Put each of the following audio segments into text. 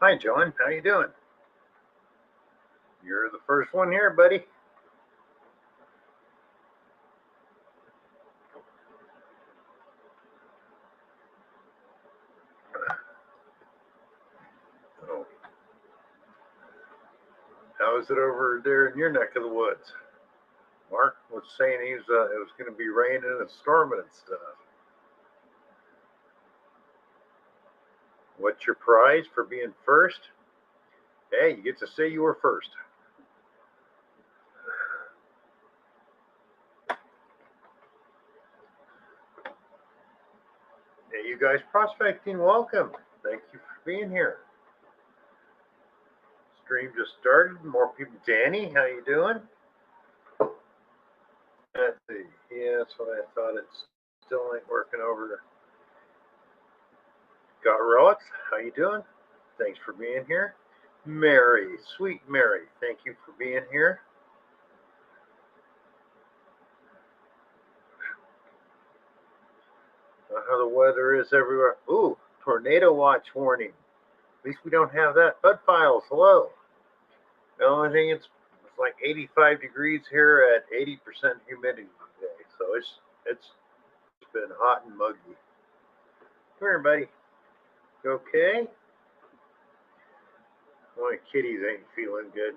Hi, John. How you doing? You're the first one here, buddy. Oh, how is it over there in your neck of the woods? Mark was saying it was going to be raining and storming and stuff. What's your prize for being first? Hey, you get to say you were first. Hey, you guys prospecting, welcome. Thank you for being here. Stream just started. More people. Danny, how you doing? Let's see. Yeah, that's what I thought. It still ain't working over. Got Relics. How you doing? Thanks for being here. Mary, sweet Mary, thank you for being here. How the weather is everywhere. Ooh, tornado watch warning. At least we don't have that. Bud Files, hello. The only thing it's like 85 degrees here at 80% humidity today, so it's been hot and muggy. Come here, buddy. You okay? My kitties ain't feeling good.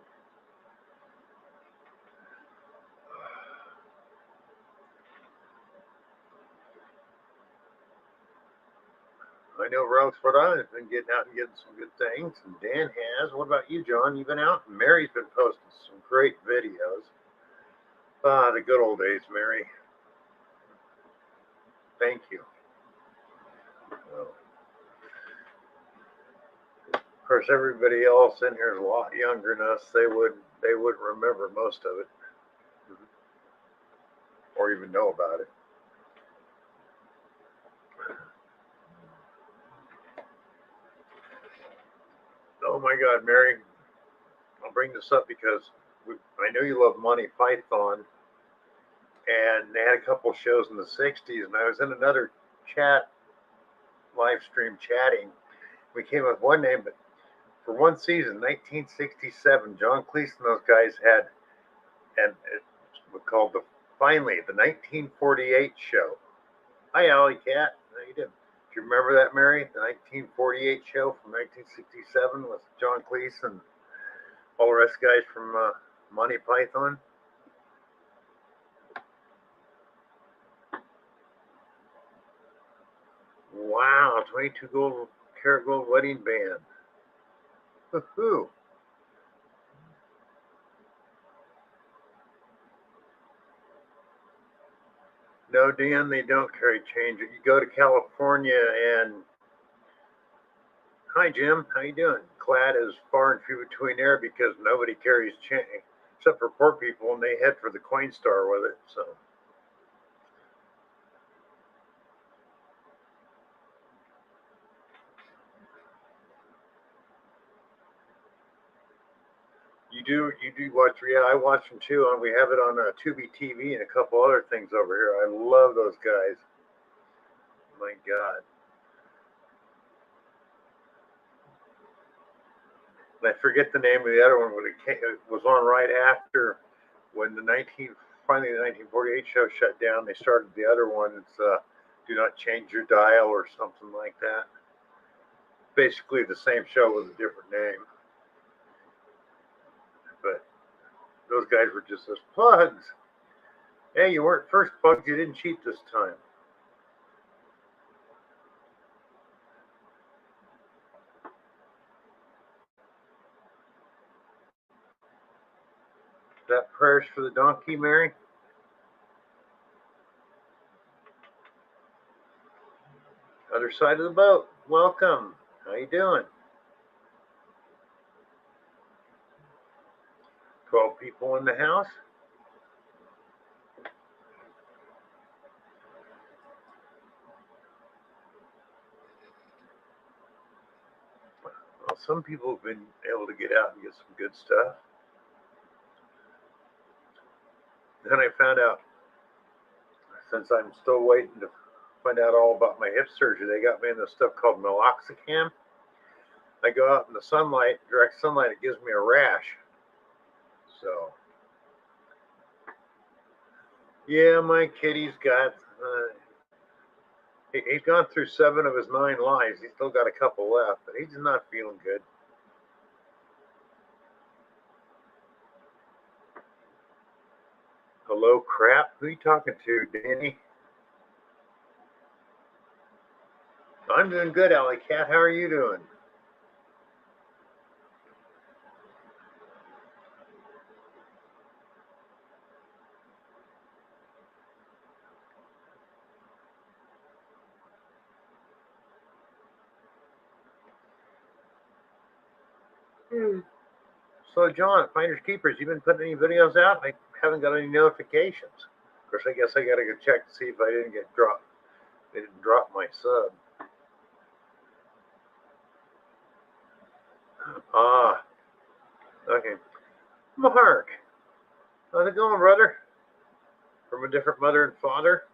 I know Rose Rhode Island's been getting out and getting some good things, and Dan has. What about you, John? You been out? Mary's been posting some great videos. Ah, the good old days, Mary. Thank you. Well, of course, everybody else in here is a lot younger than us. They wouldn't remember most of it, or even know about it. Oh my God, Mary! I'll bring this up because I know you love Monty Python, and they had a couple shows in the '60s, and I was in another chat live stream chatting. We came up with one name, but for one season, 1967, John Cleese and those guys had, and it was called finally the 1948 show. Hi, Alley Cat. How you doing? Do you remember that, Mary? The 1948 show from 1967 with John Cleese and all the rest guys from Monty Python. Wow, 22 karat gold wedding band. Woohoo! No, Dan, they don't carry change. You go to California and hi, Jim. How you doing? Clad is far and few between there because nobody carries change except for poor people, and they head for the Coinstar with it. So you do watch? Yeah, I watch them too, and we have it on Tubi TV and a couple other things over here. I love those guys. My God. And I forget the name of the other one, but it was on right after when finally the 1948 show shut down. They started the other one. It's Do Not Change Your Dial or something like that. Basically the same show with a different name. But those guys were just as plugs. Hey, you weren't first, Bugs. You didn't cheat this time. Is that prayers for the donkey, Mary? Other side of the boat. Welcome. How you doing? 12 people in the house. Well, some people have been able to get out and get some good stuff. Then I found out, since I'm still waiting to find out all about my hip surgery, they got me in this stuff called meloxicam. I go out in the sunlight, direct sunlight, it gives me a rash. So, yeah, my kitty's got, he's gone through 7 of his 9 lives. He's still got a couple left, but he's not feeling good. Hello, crap. Who are you talking to, Danny? I'm doing good, Alley Cat. How are you doing? So, John, Finders Keepers, you been putting any videos out? I haven't got any notifications. Of course, I guess I got to go check to see if I didn't get dropped. They didn't drop my sub. Ah, okay. Mark, how's it going, brother? From a different mother and father.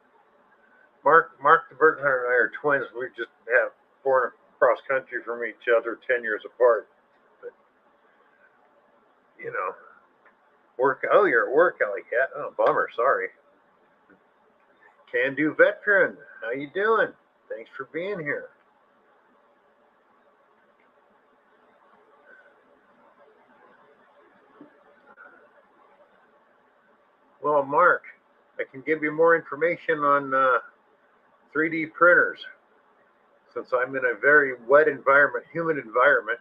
Mark the Bird Hunter and I are twins. We just have born across country from each other, 10 years apart. But, you know, work. Oh, you're at work, Alley Cat. Oh, bummer. Sorry. Can Do Veteran. How you doing? Thanks for being here. Well, Mark, I can give you more information on 3D printers. Since I'm in a very wet environment, humid environment,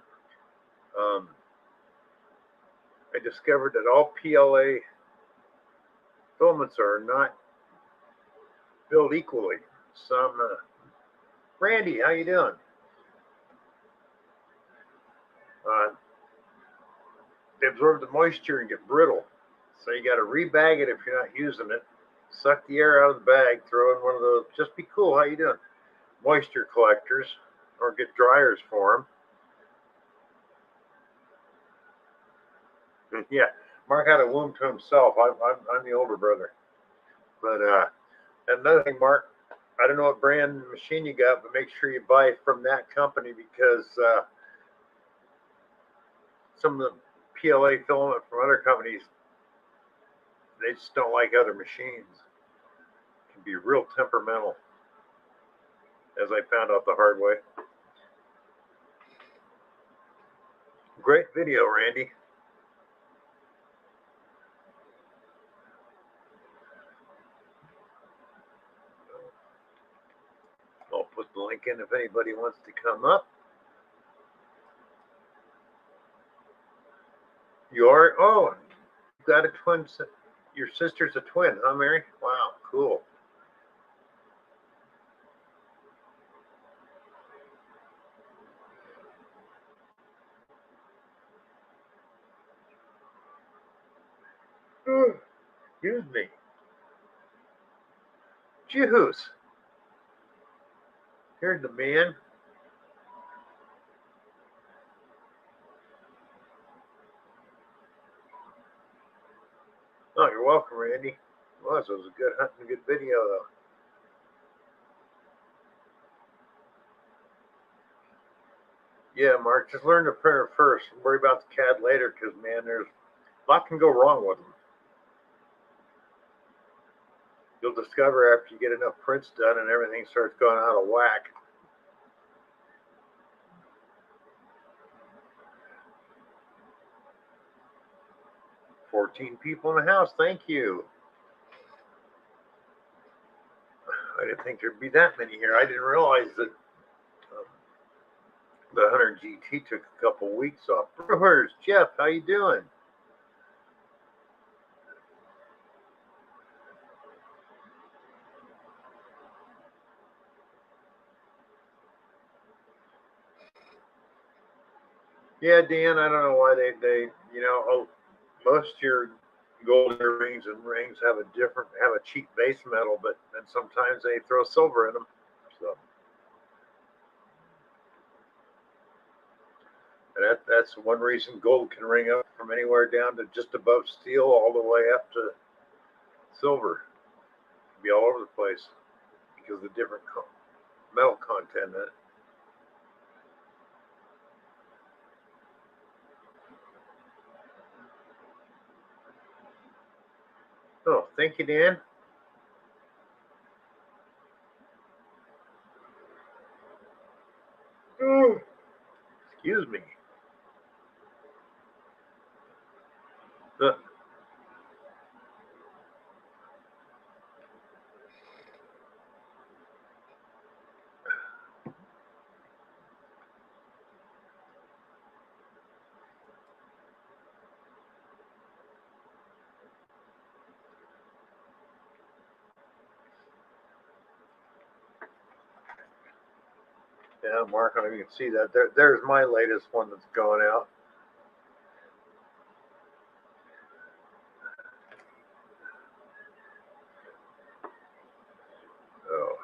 I discovered that all PLA filaments are not built equally. Some, Randy, how you doing? They absorb the moisture and get brittle. So you got to rebag it if you're not using it. Suck the air out of the bag, throw in one of those. Just be cool. How you doing? Moisture collectors, or get dryers for them. Yeah, Mark had a womb to himself. I'm the older brother. But another thing, Mark, I don't know what brand machine you got, but make sure you buy from that company because some of the PLA filament from other companies, they just don't like other machines. It can be real temperamental, as I found out the hard way. Great video, Randy. I'll put the link in if anybody wants to come up. You are? Oh, you got a twin. Your sister's a twin, huh, Mary? Wow, cool. Excuse me. Juice. Here's the man. Oh, you're welcome, Randy. It was a good hunt and a good video, though. Yeah, Mark, just learn the printer first and worry about the CAD later because, man, there's a lot can go wrong with them. You'll discover after you get enough prints done and everything starts going out of whack. "14 people in the house, thank you." I didn't think there'd be that many here. I didn't realize that the 100 GT took a couple weeks off. Brewers, Jeff, how you doing? Yeah, Dan, I don't know why they most of your gold earrings and rings have a cheap base metal, but then sometimes they throw silver in them. So and that's one reason gold can ring up from anywhere down to just above steel all the way up to silver. It can be all over the place because of the different metal content in it. Thank you, Dan. Ooh, excuse me. Uh, yeah, Mark, I don't know if you can see that. There's my latest one that's going out. Oh.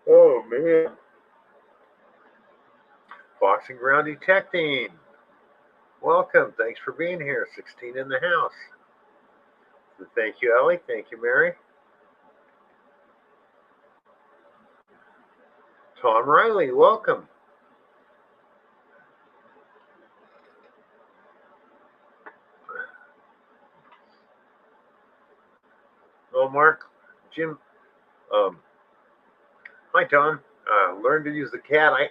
Oh, man. Boxing Ground Detecting. Welcome. Thanks for being here. 16 in the house. Thank you, Ellie. Thank you, Mary. Tom Riley, welcome. Oh, Mark. Jim. Hi, Tom. Learn to use the CAD.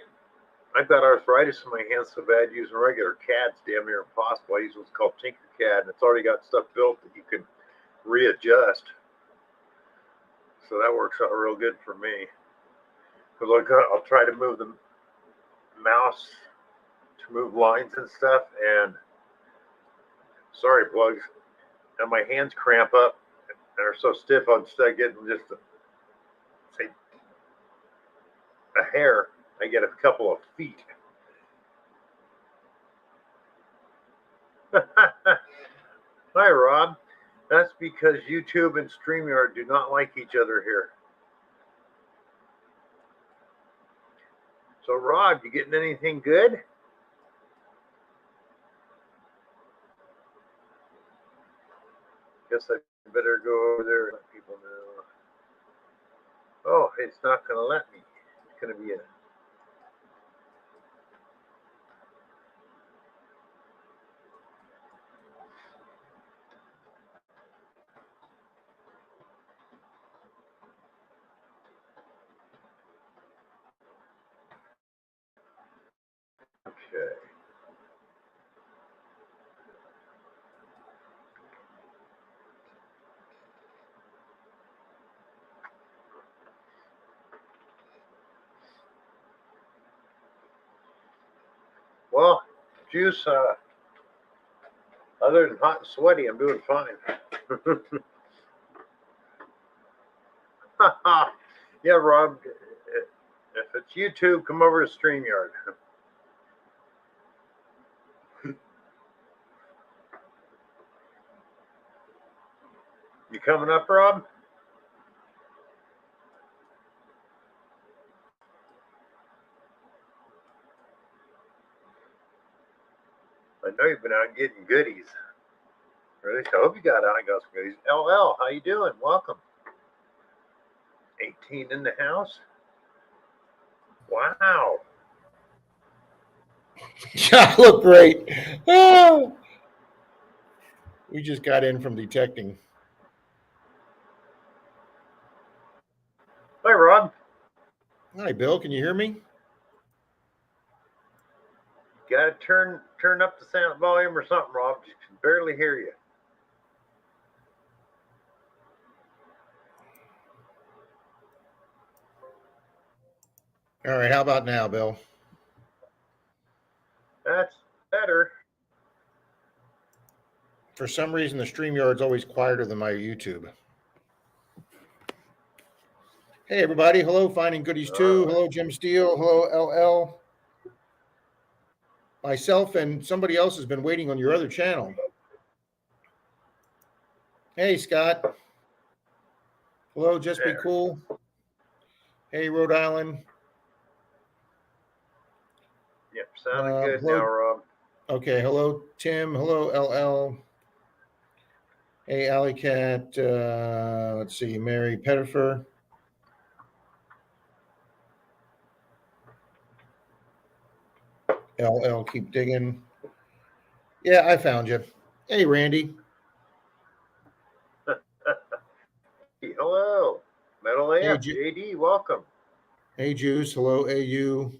I've got arthritis in my hands so bad using regular CAD's damn near impossible. I use what's called Tinkercad, and it's already got stuff built that you can readjust. So that works out real good for me. Because I'll try to move the mouse to move lines and stuff, and sorry, plugs, and my hands cramp up and are so stiff I'll start getting just say a hair. I get a couple of feet. Hi, Rob. That's because YouTube and StreamYard do not like each other here. So, Rob, you getting anything good? Guess I better go over there and let people know. Oh, it's not going to let me. It's going to be a okay. Well, Juice, other than hot and sweaty, I'm doing fine. Yeah, Rob, if it's YouTube, come over to StreamYard. You coming up, Rob? I know you've been out getting goodies. Or at least I hope you got out and got some goodies. LL, how you doing? Welcome. 18 in the house. Wow. Yeah, I look great. Oh, we just got in from detecting. Hi, Rob. Hi, Bill. Can you hear me? Got to turn up the sound volume or something, Rob. Just can barely hear you. All right. How about now, Bill? That's better. For some reason, the StreamYard's always quieter than my YouTube. Hey, everybody. Hello, Finding Goodies 2. Hello, Jim Steele. Hello, LL. Myself and somebody else has been waiting on your other channel. Hey, Scott. Hello, Just Be Cool. Hey, Rhode Island. Yep, sounding good hello. now, Rob. Okay, hello, Tim. Hello, LL. Hey, Alley Cat. Let's see, Mary Pettifer. LL, keep digging. Yeah, I found you. Hey, Randy. Hello, Metal Hey, AF, JD, welcome. hey, Juice. Hello, AU.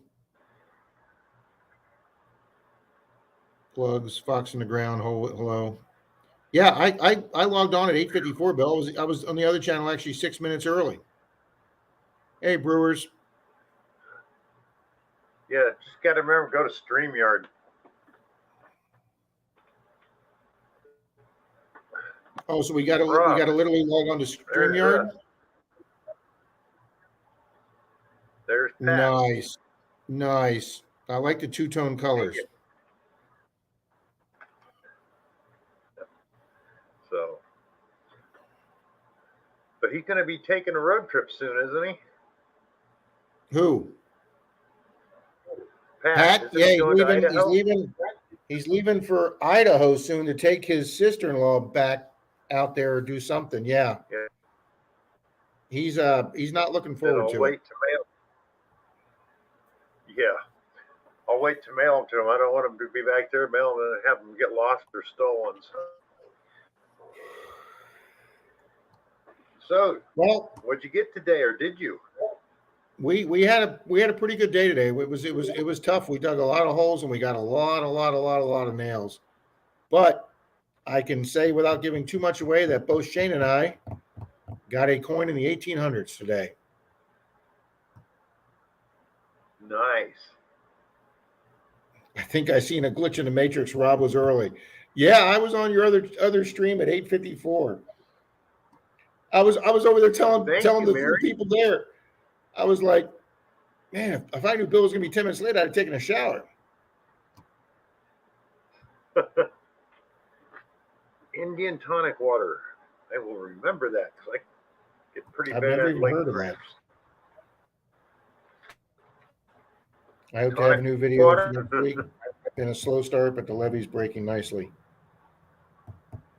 Plugs, Fox in the Ground. Hello. Yeah, I logged on at 8:54, Bill. I was on the other channel actually 6 minutes early. Hey, Brewers. Yeah, just got to remember, go to StreamYard. Oh, so we got to literally log on to StreamYard. There's Pat. Nice. I like the two-tone colors. So, but he's going to be taking a road trip soon, isn't he? Who? Pat? Yeah, he's leaving. He's leaving for Idaho soon to take his sister-in-law back out there or do something. Yeah. He's not looking forward to it. Yeah. I'll wait to mail them to him. I don't want him to be back there mailing and have them get lost or stolen. So, well, what'd you get today, or did you? We had a pretty good day today. It was tough. We dug a lot of holes and we got a lot of nails. But I can say without giving too much away that both Shane and I got a coin in the 1800s today. Nice. I think I seen a glitch in the matrix. Rob was early. Yeah, I was on your other stream at 8:54. I was over there telling the people there. I was like, man, if I knew Bill was going to be 10 minutes late, I'd have taken a shower. Indian tonic water. I will remember that because I get pretty I've bad never even heard of that. I hope to have a new video for next week. Been a slow start, but the levee's breaking nicely.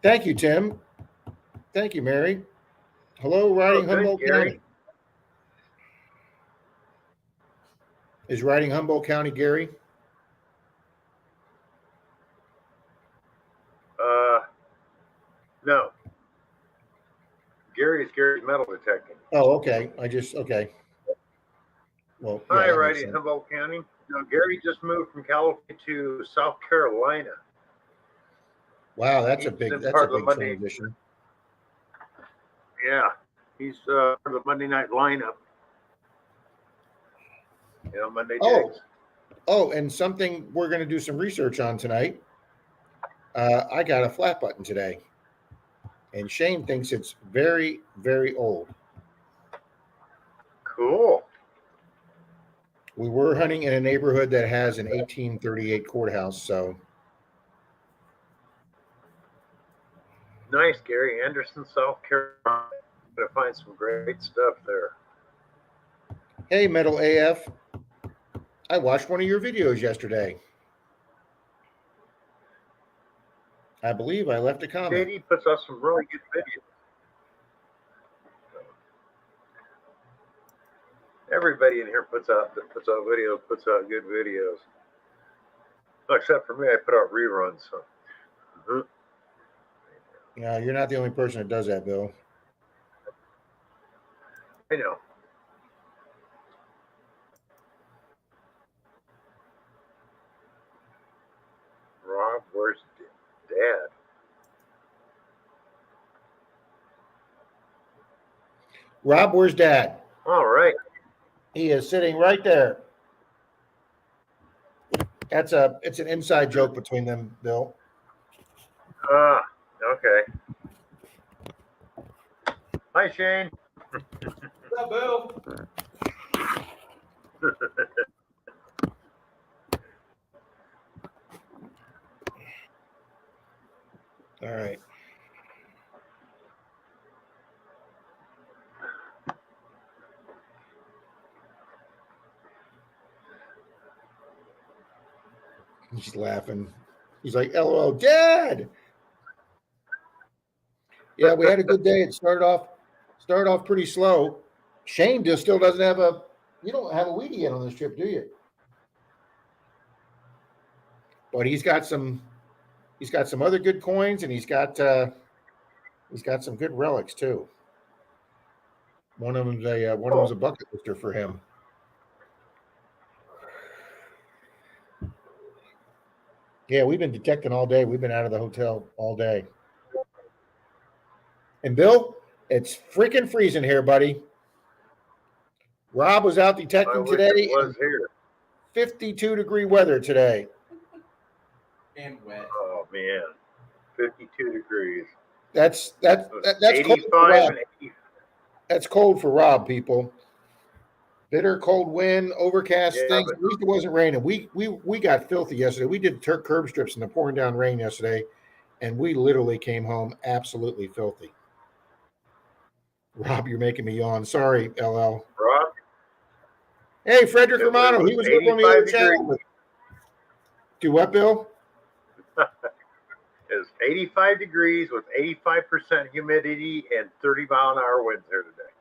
Thank you, Tim. Thank you, Mary. Hello, Riding Humboldt County. Is Riding Humboldt County Gary? No. Gary's metal detecting. Oh, okay. Okay. Well, yeah, hi, Riding Humboldt County. No, Gary just moved from California to South Carolina. Wow, that's a big transition. Yeah, he's for the Monday night lineup. Monday days. Oh, and something we're going to do some research on tonight. I got a flat button today, and Shane thinks it's very, very old. Cool. We were hunting in a neighborhood that has an 1838 courthouse, so. Nice, Gary. Anderson, South Carolina. Gonna find some great stuff there. Hey, Metal AF. I watched one of your videos yesterday. I believe I left a comment. JD puts out some really good videos. Everybody in here puts out videos, puts out good videos. Except for me, I put out reruns. So. Yeah, you're not the only person that does that, Bill. I know. Rob, where's Dad? Rob, where's Dad? All right. He is sitting right there. It's an inside joke between them, Bill. Okay. Hi, Shane. What's up, Bill? All right. He's laughing. He's like, LOL, Dad. Yeah, we had a good day. It started off pretty slow. Shane still doesn't have you don't have a weedy yet on this trip, do you? but he's got some other good coins, and he's got some good relics too. One of them's a bucket lister for him. Yeah, we've been detecting all day. We've been out of the hotel all day. And Bill, it's freaking freezing here, buddy. Rob was out detecting today. It was here. 52-degree weather today. And wet. Oh man, 52 degrees. That's 85 cold. That's cold for Rob, people. Bitter cold wind, overcast things. At least it wasn't raining. We got filthy yesterday. We did curb strips in the pouring down rain yesterday, and we literally came home absolutely filthy. Rob, you're making me yawn. Sorry, LL. Rob? Hey, Frederick Romano. He was over on the other channel. Do what, Bill? It's 85 degrees with 85% humidity and 30-mile-an-hour winds here today.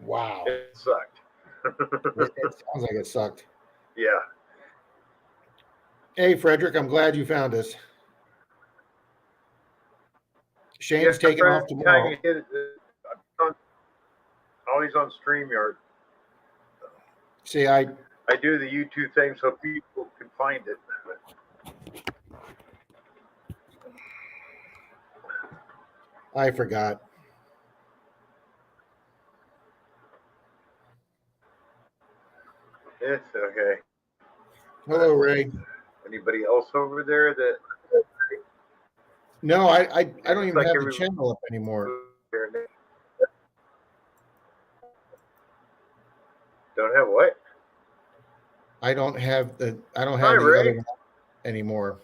Wow. It sucked. It sounds like it sucked. Yeah. Hey, Frederick, I'm glad you found us. Shane's taking off tomorrow. Always on StreamYard. See, I do the YouTube thing so people can find it. I forgot. It's okay. Hello, Ray. Anybody else over there that? No, I don't even have the channel up anymore. Don't have what? I don't have the other one anymore.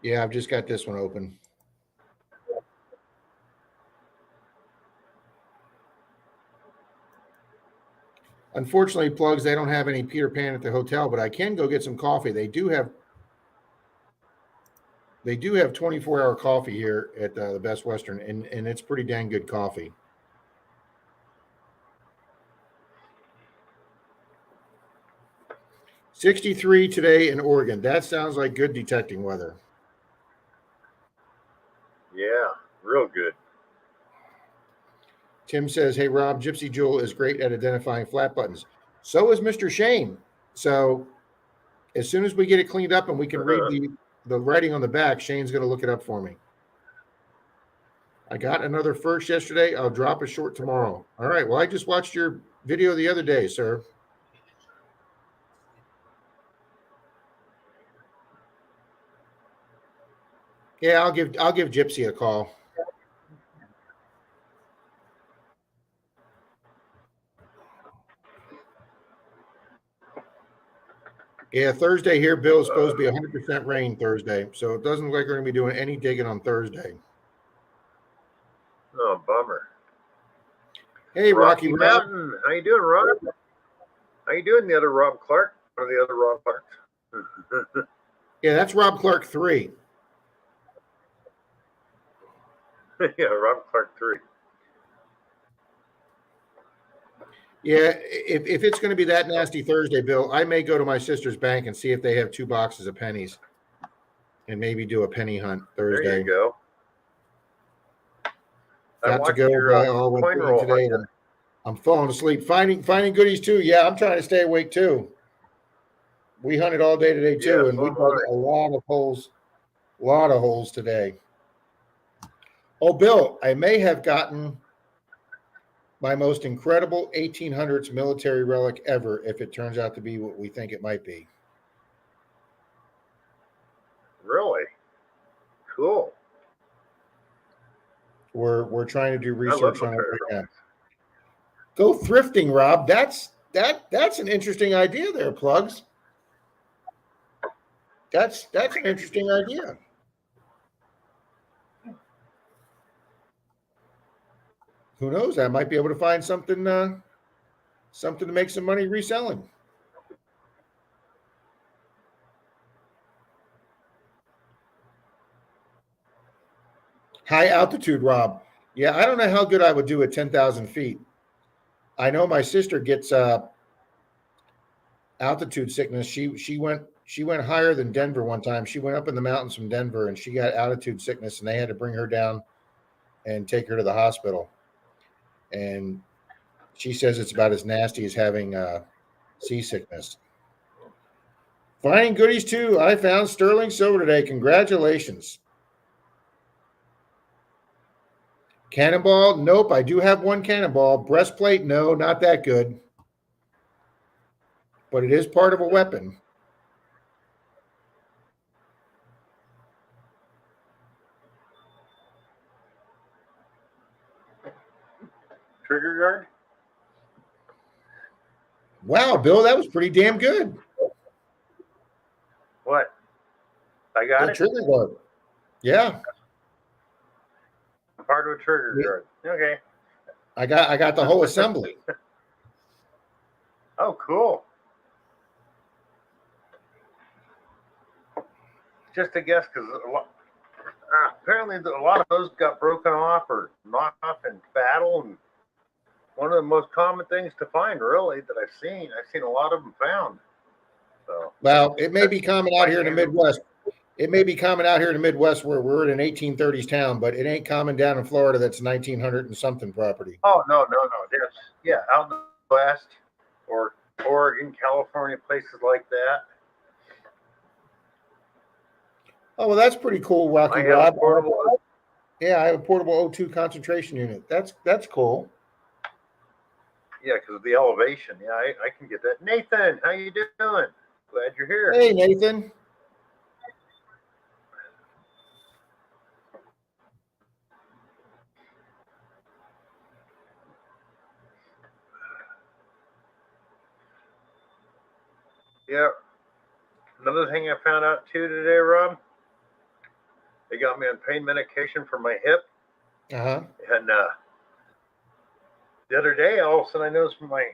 Yeah, I've just got this one open. Unfortunately, Plugs, they don't have any Peter Pan at the hotel, but I can go get some coffee. They do have 24-hour coffee here at the Best Western, and it's pretty dang good coffee. $63 today in Oregon. That sounds like good detecting weather. Yeah, real good. Tim says, hey, Rob, Gypsy Jewel is great at identifying flat buttons. So is Mr. Shane. So as soon as we get it cleaned up and we can read the writing on the back, Shane's going to look it up for me. I got another first yesterday. I'll drop a short tomorrow. All right. Well, I just watched your video the other day, sir. Yeah, I'll give Gypsy a call. Yeah, Thursday here, Bill, is supposed to be 100% rain Thursday, so it doesn't look like we're going to be doing any digging on Thursday. Oh, bummer. Hey, Rocky Mountain. How you doing, Rob? How you doing, the other Rob Clark? Or the other Rob Clark? Yeah, that's Rob Clark 3. Yeah, Rob Clark 3. Yeah, if it's going to be that nasty Thursday, Bill, I may go to my sister's bank and see if they have 2 boxes of pennies and maybe do a penny hunt Thursday. There you go. Got to go by all today. I'm falling asleep. Finding goodies too. Yeah, I'm trying to stay awake too. We hunted all day today too, and we dug a lot of holes today. Oh, Bill, I may have gotten my most incredible 1800s military relic ever if it turns out to be what we think it might be. Really? Cool. We're trying to do research on it right now. Go thrifting, Rob. That's an interesting idea there, Plugs. That's an interesting idea. Who knows? I might be able to find something to make some money reselling. High altitude, Rob. Yeah, I don't know how good I would do at 10,000 feet. I know my sister gets altitude sickness. She went higher than Denver one time. She went up in the mountains from Denver and she got altitude sickness and they had to bring her down and take her to the hospital. And she says it's about as nasty as having seasickness. Finding goodies too. I found sterling silver today. Congratulations. Cannonball? Nope. I do have one cannonball. Breastplate? No, not that good. But it is part of a weapon. Trigger guard? Wow, Bill, that was pretty damn good. What? I got the it? Trigger guard. Yeah. Part of a trigger guard. Okay. I got the whole assembly. Oh, cool. Just a guess, because apparently a lot of those got broken off or knocked off in battle, and one of the most common things to find, really, that I've seen a lot of them found. So, well, it may be common out here in the Midwest. It may be common out here in the Midwest where we're in an 1830s town, but it ain't common down in Florida that's 1900 and something property. Oh, no. There's, out in the West or Oregon, California, places like that. Oh, well, that's pretty cool, Rocky Rob. Yeah, I have a portable O2 concentration unit. That's cool. Yeah, because of the elevation. Yeah, I can get that. Nathan, how you doing? Glad you're here. Hey, Nathan. Yeah. Another thing I found out too today, Rob, they got me on pain medication for my hip. Uh-huh. And the other day, all of a sudden, I noticed I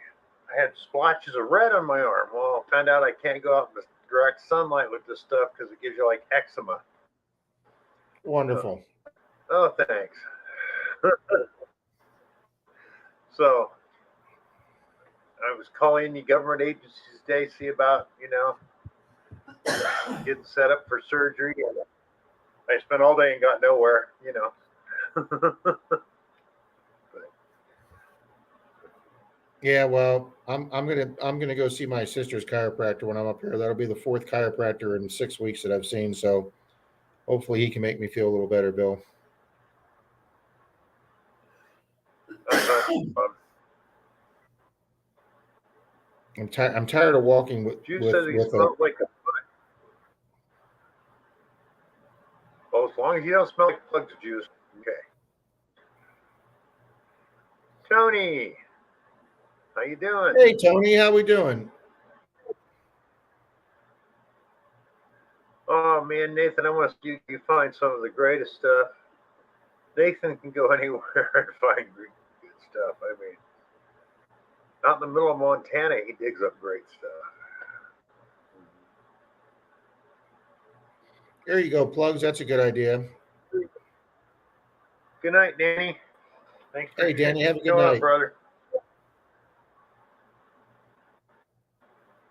had splotches of red on my arm. Well, I found out I can't go out in the direct sunlight with this stuff because it gives you like eczema. Wonderful. Oh, thanks. So I was calling the government agencies today, see about, getting set up for surgery. And I spent all day and got nowhere, Yeah, well, I'm gonna go see my sister's chiropractor when I'm up here. That'll be the fourth chiropractor in 6 weeks that I've seen. So hopefully he can make me feel a little better, Bill. I'm tired of walking with. Juice says he smells like a. Well, as long as you don't smell like plugs of juice, okay. Tony, how you doing? Hey, Tony, how we doing? Oh man, Nathan, I want to see you find some of the greatest stuff. Nathan can go anywhere and find good stuff. I mean, out in the middle of Montana, he digs up great stuff. There you go, plugs. That's a good idea. Good night, Danny. Thanks for Danny, have a good night, night, brother.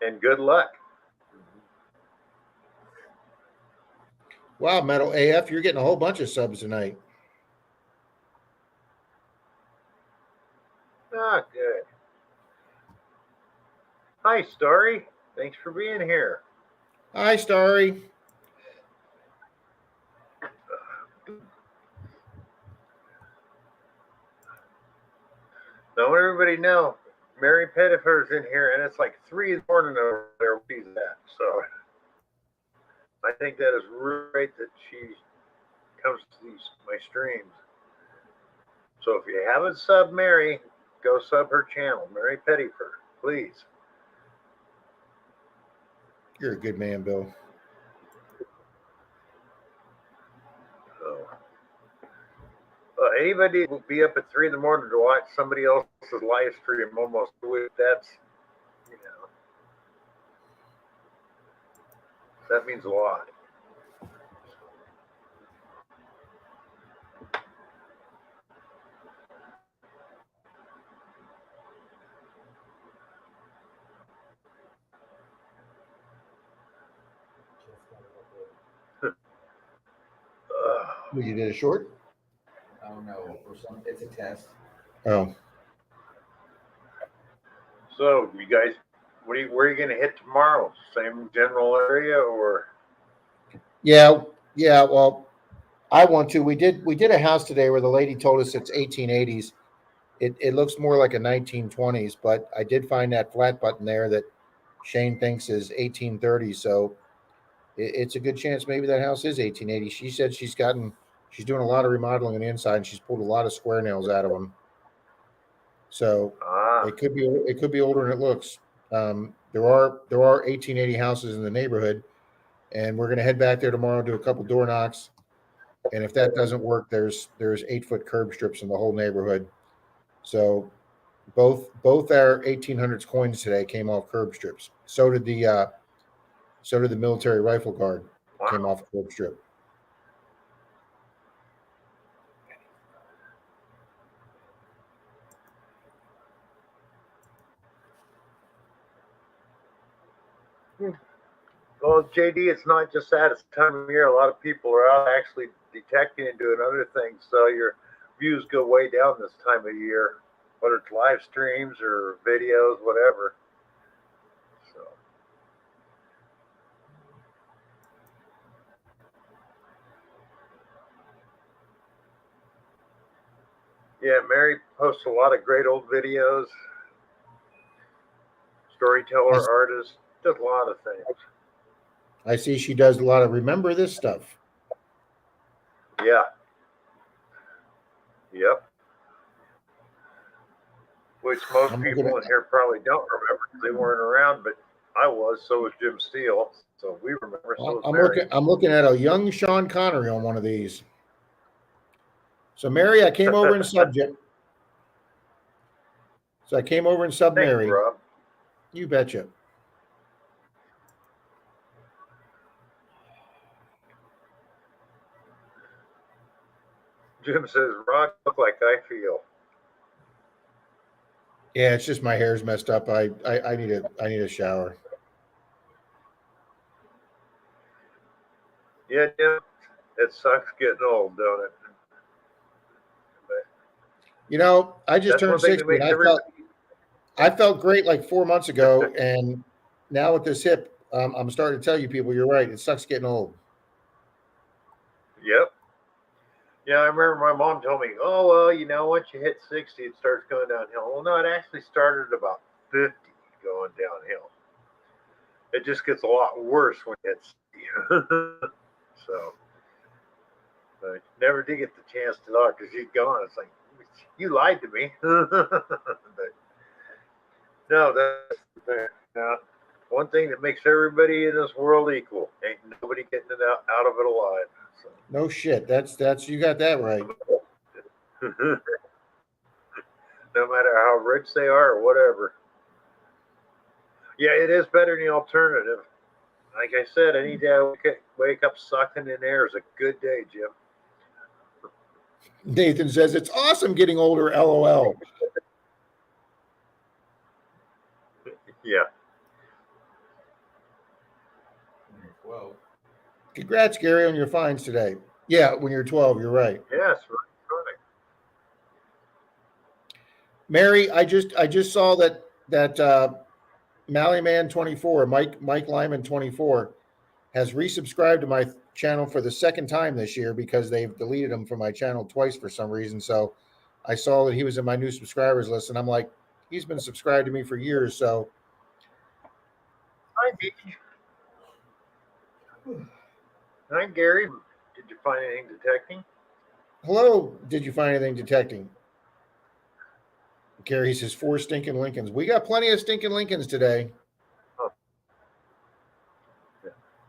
And good luck. Wow, Metal AF, you're getting a whole bunch of subs tonight. Ah, good. Hi, Starry. Thanks for being here. Hi, Starry. Now, let everybody know, Mary Pettifer's in here, and it's like 3 in the morning over there where she's at. So I think that is great that she comes to my streams. So if you haven't subbed Mary, go sub her channel, Mary Pettifer, please. You're a good man, Bill. So, anybody will be up at 3 in the morning to watch somebody else's live stream almost a week. That's, that means a lot. Well, you did a short? Oh no, it's a test. Oh. So, you guys, where are you going to hit tomorrow? Same general area, or? Yeah. Well, I want to. We did a house today where the lady told us it's 1880s. It looks more like a 1920s, but I did find that flat button there that Shane thinks is 1830. So it's a good chance maybe that house is 1880. She said she's doing a lot of remodeling on the inside and she's pulled a lot of square nails out of them. So it could be older than it looks. There are 1880 houses in the neighborhood, and we're going to head back there tomorrow, do a couple door knocks, and if that doesn't work, there's 8-foot curb strips in the whole neighborhood. So both our 1800s coins today came off curb strips. So did the military rifle guard came off a curb strip. Well, JD, it's not just that. It's time of year. A lot of people are out actually detecting and doing other things. So your views go way down this time of year, whether it's live streams or videos, whatever. So. Yeah, Mary posts a lot of great old videos. Storyteller, artist, does a lot of things. I see she does a lot of remember this stuff. Yeah. Yep. Which most people in here probably don't remember because they weren't around, but I was. So was Jim Steele. So we remember. So was Mary. I'm looking at a young Sean Connery on one of these. So Mary, I came over and subbed you. So I came over and subbed Mary. Rob. You betcha. Jim says, "Rock, look like I feel." Yeah, it's just my hair's messed up. I need a shower. Yeah, Jim, it sucks getting old, don't it? But you know, I just turned 60. And I felt great like 4 months ago, and now with this hip, I'm starting to tell you people, you're right. It sucks getting old. Yep. Yeah, I remember my mom told me, "Oh well, you know, once you hit 60, it starts going downhill." Well, no, it actually started about 50 going downhill. It just gets a lot worse when it's so. But never did get the chance to talk because she's gone. It's like you lied to me. But no, that's one thing that makes everybody in this world equal. Ain't nobody getting it out of it alive. So. No shit. That's you got that right. No matter how rich they are or whatever. Yeah, it is better than the alternative. Like I said, any day I wake up sucking in air is a good day, Jim. Nathan says it's awesome getting older. LOL. Yeah. 12. Congrats, Gary, on your finds today. Yeah, when you're 12, you're right. Yes, right. Mary, I just saw that Mallyman 24, Mike Lyman 24, has resubscribed to my channel for the second time this year because they've deleted him from my channel twice for some reason. So I saw that he was in my new subscribers list, and I'm like, he's been subscribed to me for years. So hi, Beach. Hi, Gary. Did you find anything detecting? Hello. Did you find anything detecting? Gary says 4 stinking Lincolns. We got plenty of stinking Lincolns today.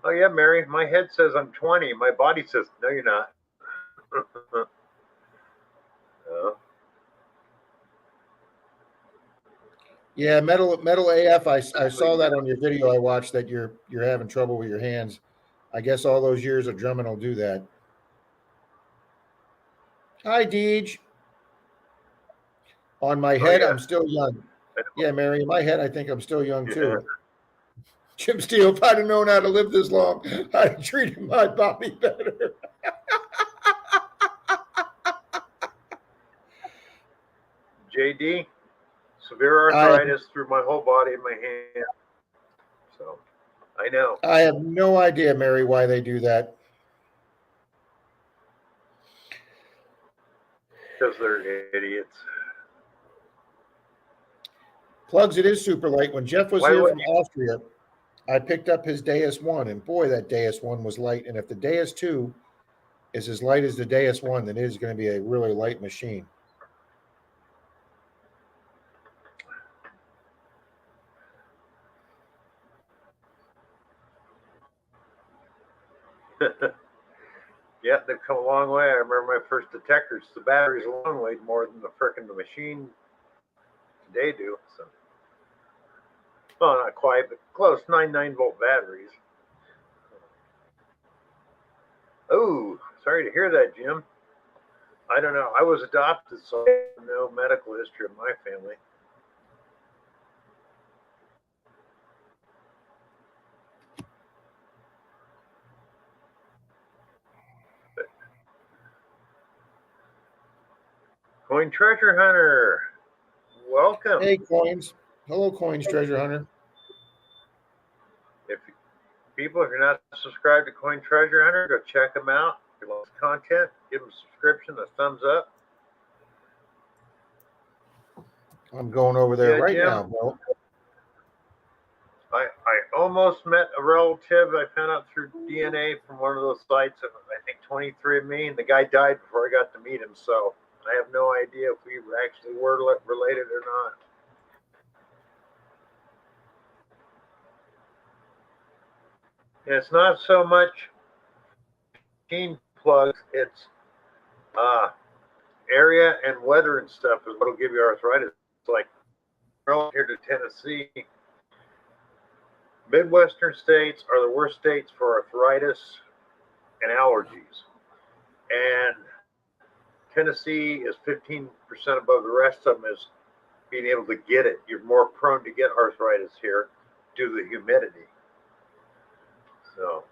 Oh yeah, Mary. My head says I'm 20. My body says no, you're not. Yeah, metal AF. I saw that on your video I watched that you're having trouble with your hands. I guess all those years of drumming will do that. Hi, Deej. On my head, I'm still young. Yeah, Mary, in my head, I think I'm still young too. Jim Steele, if I'd have known how to live this long, I'd have treated my body better. JD, severe arthritis through my whole body and my hand. So, I know. I have no idea, Mary, why they do that. Because they're idiots. Plugs, it is super light. When Jeff was here from Austria, I picked up his Deus 1, and boy, that Deus 1 was light. And if the Deus 2 is as light as the Deus 1, then it is going to be a really light machine. Yeah, they've come a long way. I remember my first detectors. The batteries alone weighed more than the frickin' the machine today do. So, well, not quite, but close. 9-volt batteries. Oh, sorry to hear that, Jim. I don't know. I was adopted, so I have no medical history of my family. Coin Treasure Hunter, welcome. Hey, Coins. Hello, Coins Treasure Hunter. If you're not subscribed to Coin Treasure Hunter, go check them out. If you love his content, give him a subscription, a thumbs up. I'm going over there right now, bro. I almost met a relative I found out through DNA from one of those sites, I think 23andMe, and the guy died before I got to meet him, so I have no idea if we actually were related or not. And it's not so much machine plugs, it's area and weather and stuff is what will give you arthritis. It's like here to Tennessee, Midwestern states are the worst states for arthritis and allergies. And Tennessee is 15% above the rest of them is being able to get it. You're more prone to get arthritis here due to the humidity. So.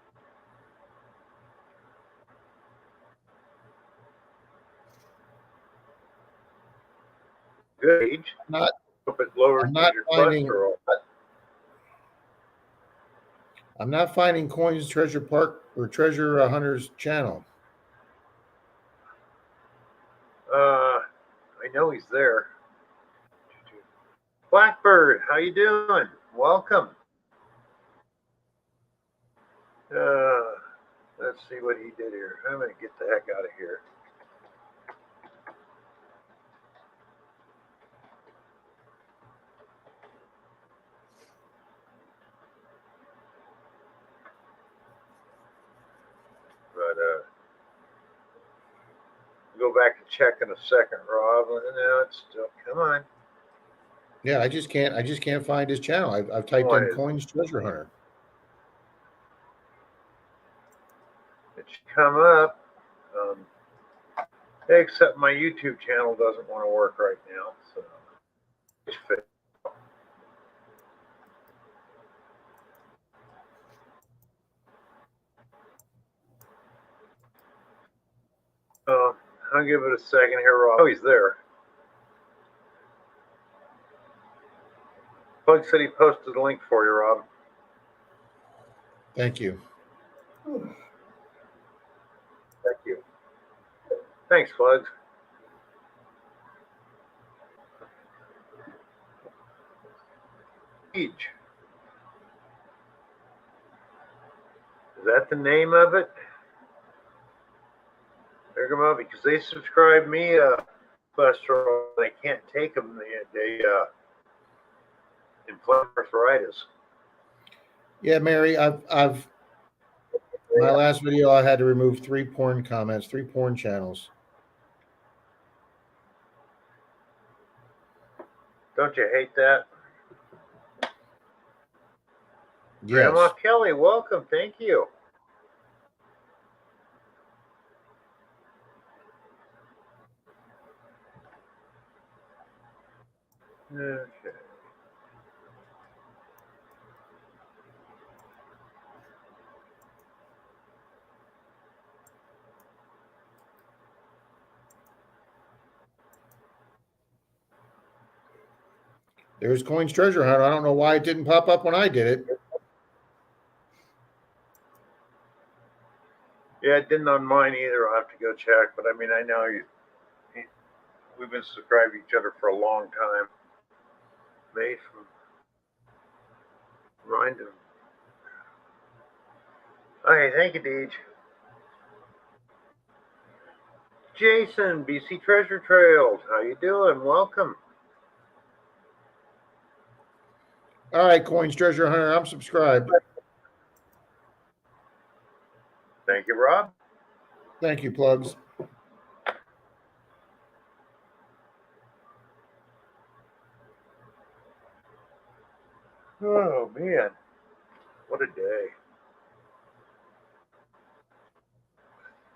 Good age. I'm not finding Coins Treasure Park or Treasure Hunter's channel. I know he's there. Blackbird, how you doing? Welcome. Let's see what he did here. I'm going to get the heck out of here. But go back and check in a second, Rob. No, it's still, come on. Yeah, I just can't find his channel. I've typed in Coins Treasure Hunter. It should come up. Except my YouTube channel doesn't want to work right now. So it's fit. I'll give it a second here, Rob. Oh, he's there. Plug said he posted a link for you, Rob. Thank you. Thank you. Thanks, Plug. Is that the name of it? They're going to because they subscribe me cholesterol. They can't take them. They inflame arthritis. Yeah, Mary, I've my last video I had to remove 3 porn comments, 3 porn channels. Don't you hate that? Yes. Grandma Kelly, welcome. Thank you. Okay. There's Coins Treasure Hunt. I don't know why it didn't pop up when I did it. Yeah, it didn't on mine either. I'll have to go check. But I mean, I know we've been subscribed to each other for a long time. Made from Remind him. Okay, thank you, Deej. Jason, BC Treasure Trails. How you doing? Welcome. All right, Coins Treasure Hunter. I'm subscribed. Thank you, Rob. Thank you, Plugs. Oh, man. What a day.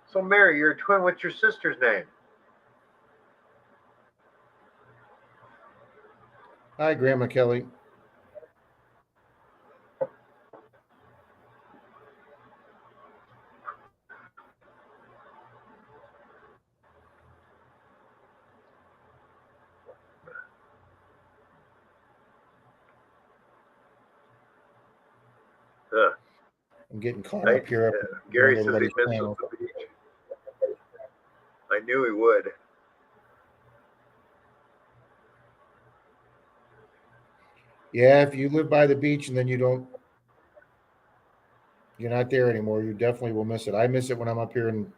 So, Mary, you're a twin. What's your sister's name? Hi, Grandma Kelly. I'm getting caught up here. Gary says he misses the beach. I knew he would. Yeah, if you live by the beach and then you're not there anymore, you definitely will miss it. I miss it when I'm up here, and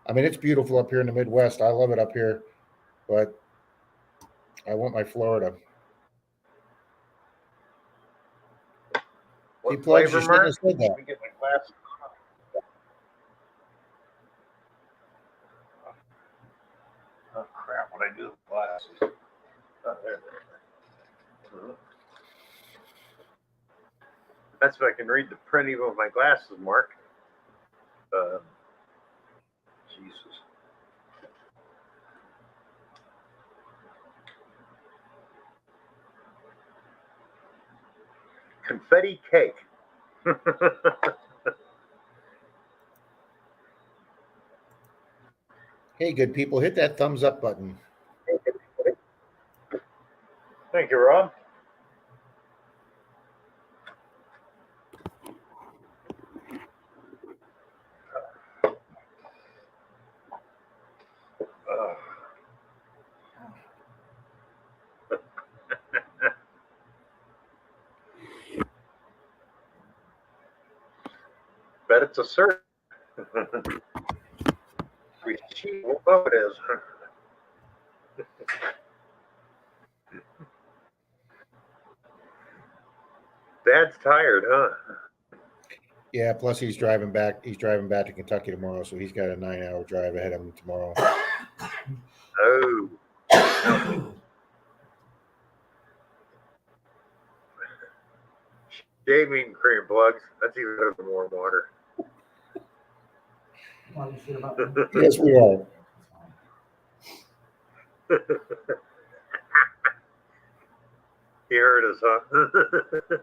I mean, it's beautiful up here in the Midwest. I love it up here, but I want my Florida. What He Plugs, you shouldn't have said that. Let me get my glasses. Oh, crap, what I do with glasses. Oh, there. That's if I can read the print even with my glasses, Mark. Jesus. Confetti cake. Hey, good people, hit that thumbs up button. Thank you, Rob. Bet it's a cert. We cheat. What it is. Dad's tired, huh? Yeah, plus he's driving back. He's driving back to Kentucky tomorrow, so he's got a 9-hour drive ahead of him tomorrow. Oh. Shaving cream, Plugs. That's even better than warm water. Yes, we are. He heard us, huh?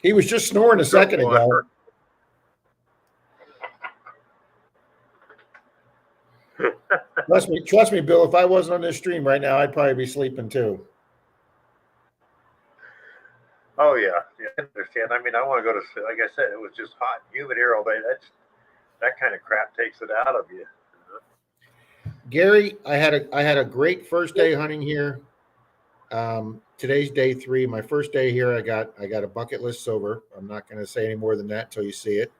He was just snoring a second ago. Trust me, Bill. If I wasn't on this stream right now, I'd probably be sleeping too. Oh yeah, I understand. I mean, I want to go to sleep. Like I said, it was just hot and humid here all day. That kind of crap takes it out of you. Gary, I had a great first day hunting here. Today's day 3. My first day here, I got a bucket list silver. I'm not going to say any more than that until you see it.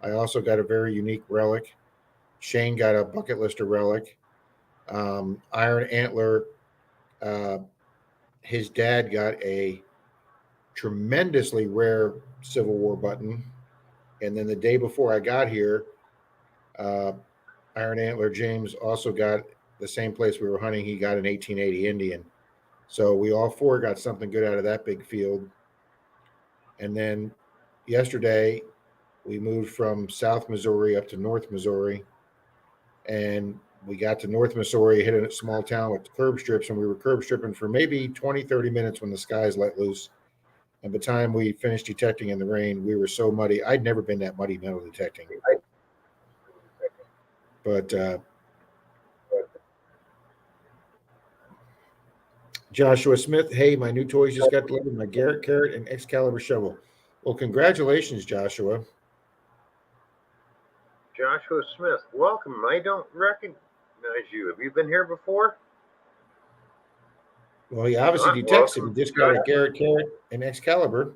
I also got a very unique relic. Shane got a bucket lister relic. Iron Antler, his dad got a tremendously rare Civil War button. And then the day before I got here, Iron Antler James also got the same place we were hunting. He got an 1880 Indian. So we all 4 got something good out of that big field. And then yesterday we moved from South Missouri up to North Missouri. And we got to North Missouri, hit a small town with curb strips, and we were curb stripping for maybe 20, 30 minutes when the skies let loose. And by the time we finished detecting in the rain, we were so muddy. I'd never been that muddy metal detecting. But Joshua Smith, hey, my new toys just got delivered, my Garrett Carrot and Excalibur shovel. Well, congratulations, Joshua. Joshua Smith, welcome. I don't recognize you. Have you been here before? Well, he obviously detects it. He just got a Garrett Carrot and Excalibur.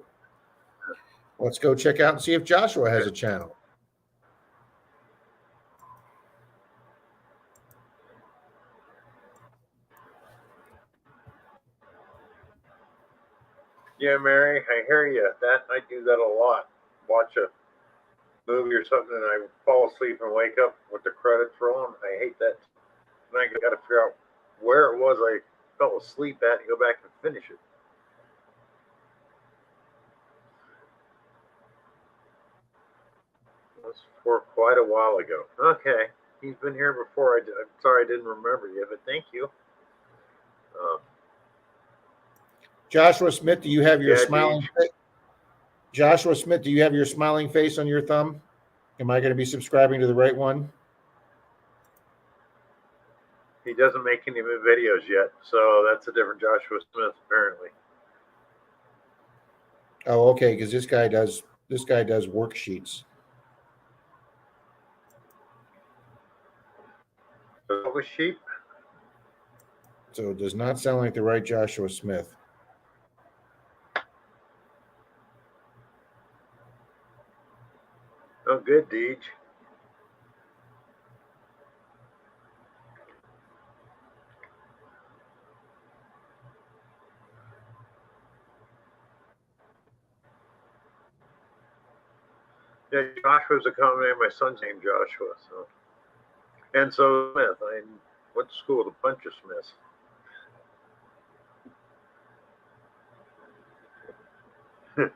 Let's go check out and see if Joshua has a channel. Yeah, Mary, I hear you. I do that a lot. Watch a movie or something, and I fall asleep and wake up with the credits rolling. I hate that. And I got to figure out where it was I fell asleep at and go back and finish it. That's for quite a while ago. Okay, he's been here before. I'm sorry I didn't remember you, but thank you. Joshua Smith, do you have your smiling face? Joshua Smith, do you have your smiling face on your thumb? Am I going to be subscribing to the right one? He doesn't make any videos yet, so that's a different Joshua Smith, apparently. Oh, okay, because this guy does worksheets. With sheep? So it does not sound like the right Joshua Smith. Oh, good, Deej. Yeah, Joshua's a common name. My son's named Joshua, so. And so Smith. I went to school with a bunch of Smiths. In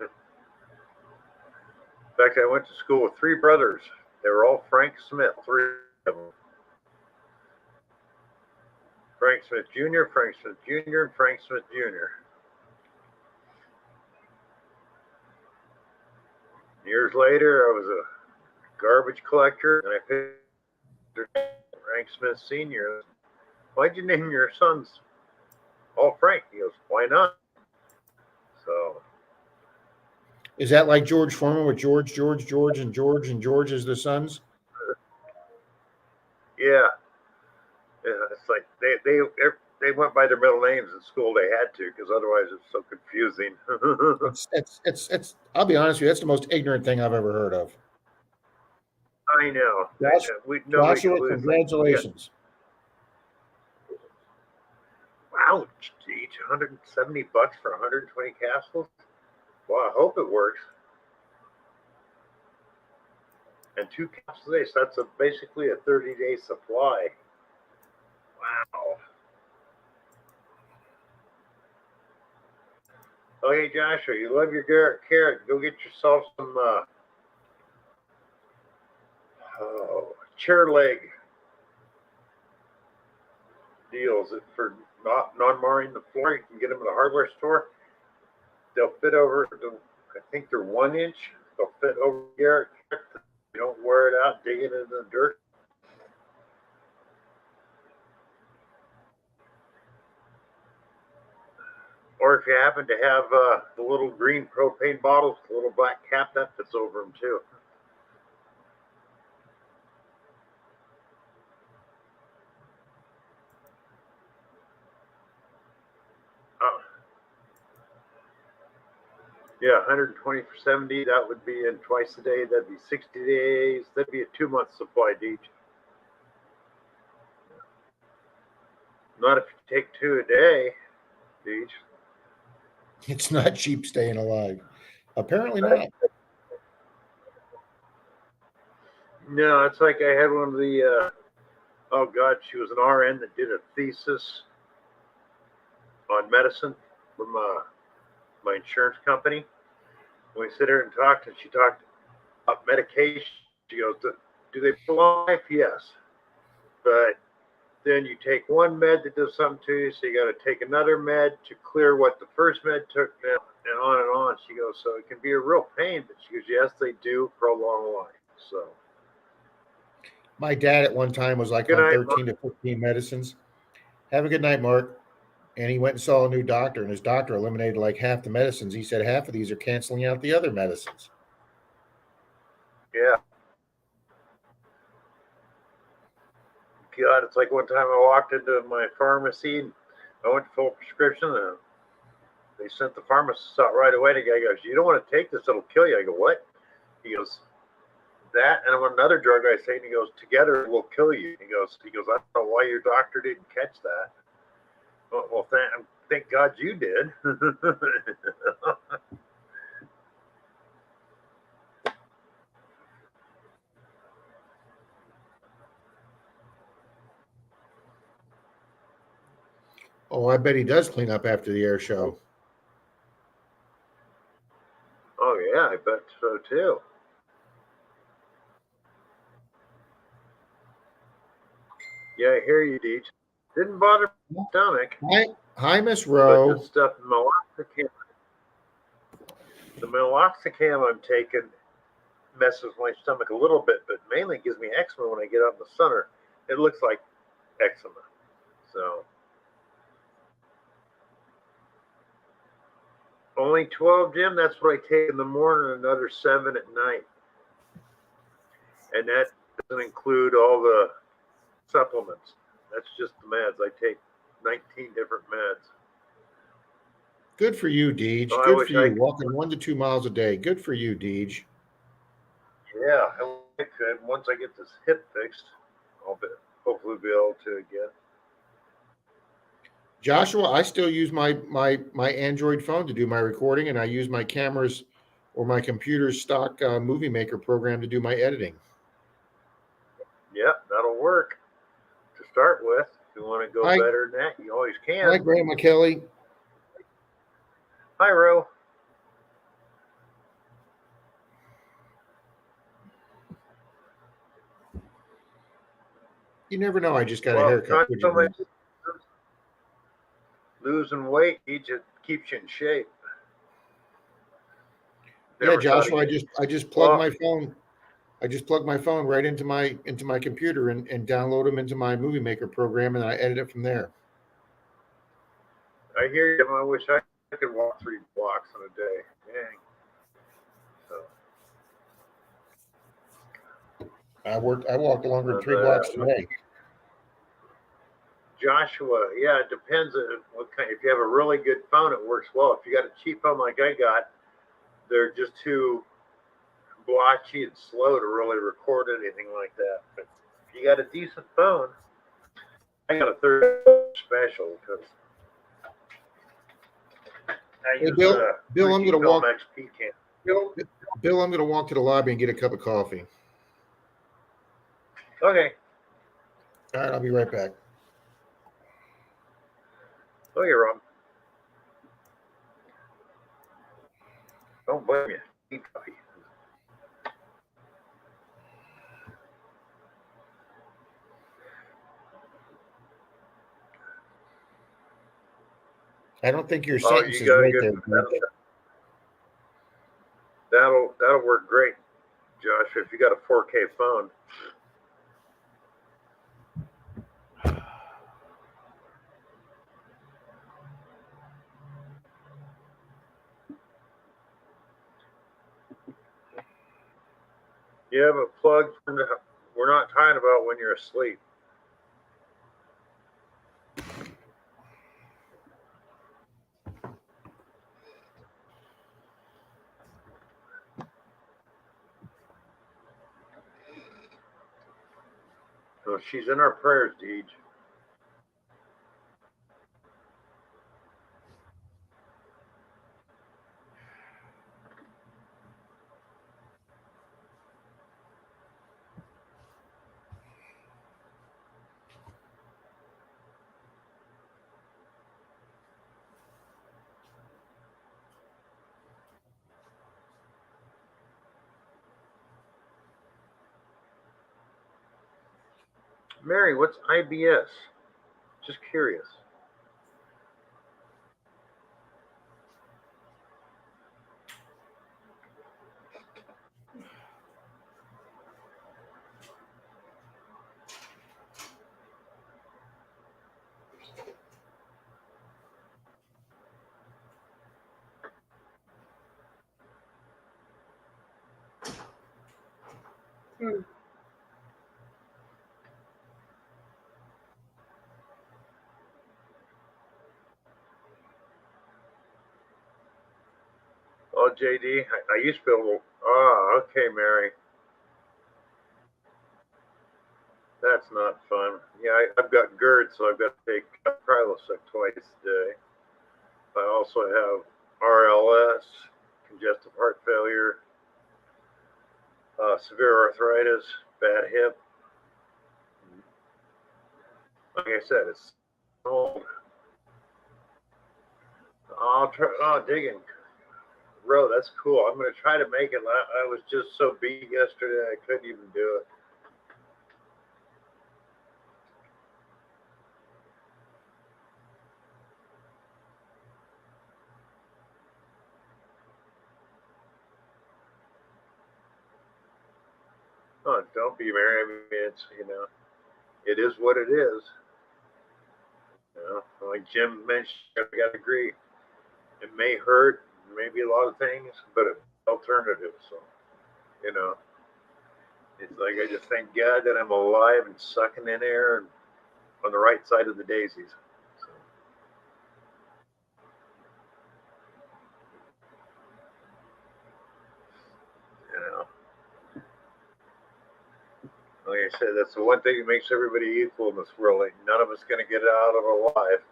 fact, I went to school with three brothers. They were all Frank Smith, three of them. Frank Smith Jr., Frank Smith Jr., and Frank Smith Jr. Years later, I was a garbage collector, and I picked Frank Smith Sr. Why'd you name your sons all Frank? He goes, why not? So. Is that like George Foreman with George, and George as the sons? Yeah. It's like they went by their middle names in school. They had to, because otherwise it's so confusing. it's I'll be honest with you, that's the most ignorant thing I've ever heard of. I know. Joshua, congratulations. Wow, geez, $170 for 120 capsules? Well, I hope it works. And 2 capsules a day, so that's basically a 30-day supply. Wow. Okay, Joshua, you love your Garrett Carrot. Go get yourself some chair leg deals for non-marring the floor. You can get them at a hardware store. They'll fit over, I think they're 1 inch. They'll fit over Garrett Carrot. You don't wear it out, dig it into the dirt. Or if you happen to have the little green propane bottles, the little black cap, that fits over them too. Yeah, 120 for 70. That would be in twice a day. That'd be 60 days. That'd be a 2-month supply, Deej. Not if you take 2 a day, Deej. It's not cheap staying alive. Apparently not. No, it's like I had one of the, oh God, she was an RN that did a thesis on medicine from my insurance company. We sit here and talked, and she talked about medication. She goes, do they prolong life? Yes. But then you take one med that does something to you, so you got to take another med to clear what the first med took, and on and on. She goes, so it can be a real pain, but she goes, yes, they do prolong life. So. My dad at one time was like on 13 to 15 medicines. Have a good night, Mark. and he went and saw a new doctor, and his doctor eliminated like half the medicines. He said half of these are canceling out the other medicines. Yeah. God, it's like one time I walked into my pharmacy and I went to fill a prescription and they sent the pharmacist out right away. The guy goes, "You don't want to take this, it'll kill you." I go, "What?" He goes, "That and another drug I say," and he goes, "Together will kill you." He goes, "I don't know why your doctor didn't catch that." Well, thank God you did. Oh, I bet he does clean up after the air show. Oh yeah, I bet so too. Yeah, I hear you, Deej. Didn't bother my stomach. Hi, Miss Rowe. But this stuff, the meloxicam I'm taking messes my stomach a little bit, but mainly gives me eczema when I get out in the sun. It looks like eczema. So only 12, Jim. That's what I take in the morning, another 7 at night. And that doesn't include all the supplements. That's just the meds. I take 19 different meds. Good for you, Deej. So good for you. Walking 1 to 2 miles a day. Good for you, Deej. Yeah, I could. Once I get this hip fixed, I'll hopefully be able to again. Joshua, I still use my Android phone to do my recording, and I use my cameras or my computer's stock movie maker program to do my editing. Yep, that'll work to start with. If you want to go better than that, you always can. Hi, Grandma Kelly. Hi, Ro. You never know. I just got a haircut. Losing weight keeps you in shape. Yeah, Joshua, I just plugged my phone. I just plug my phone right into my computer and download them into my movie maker program, and I edit it from there. I hear you. I wish I could walk 3 blocks in a day. Dang. So. I walked longer than 3 blocks today. Joshua, yeah, it depends on what kind. If you have a really good phone, it works well. If you got a cheap phone like I got, they're just too blotchy and slow to really record anything like that. But if you got a decent phone, I got a third special because Hey, Bill, I'm going to walk. XP Bill, I'm going to walk to the lobby and get a cup of coffee. Okay. All right, I'll be right back. Oh, you're wrong. Don't blame you. Eat coffee. I don't think your sentence is right there. That'll work great, Josh, if you got a 4K phone. Yeah, but plugs, we're not talking about when you're asleep. So she's in our prayers, Deej. Mary, what's IBS? Just curious. Oh, JD, I used to be able to. Oh, okay, Mary. That's not fun. Yeah, I've got GERD, so I've got to take Prilosec twice a day. I also have RLS, congestive heart failure, severe arthritis, bad hip. Like I said, it's old. I'll try. Oh, digging. Bro, that's cool. I'm going to try to make it. I was just so beat yesterday, I couldn't even do it. Oh, don't be Mary. I mean, it's, it is what it is. Like Jim mentioned, I got to agree. It may hurt, maybe a lot of things, but it's alternative. So, it's like I just thank God that I'm alive and sucking in air and on the right side of the daisies. So, like I said, that's the one thing that makes everybody equal in this world. Like, none of us going to get out of it alive.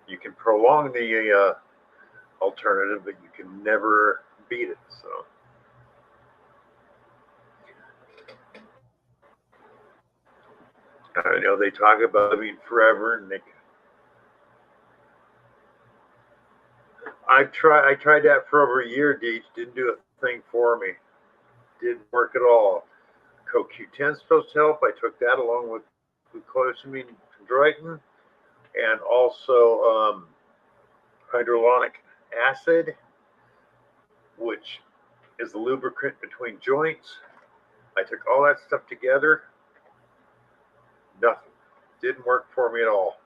You can prolong the alternative, but you can never beat it. So. I know they talk about living forever, and I tried that for over a year. Deej didn't do a thing for me. Didn't work at all. CoQ10 is supposed to help. I took that along with glucosamine chondroitin, and also hyaluronic acid, which is the lubricant between joints. I took all that stuff together. Nothing. Didn't work for me at all.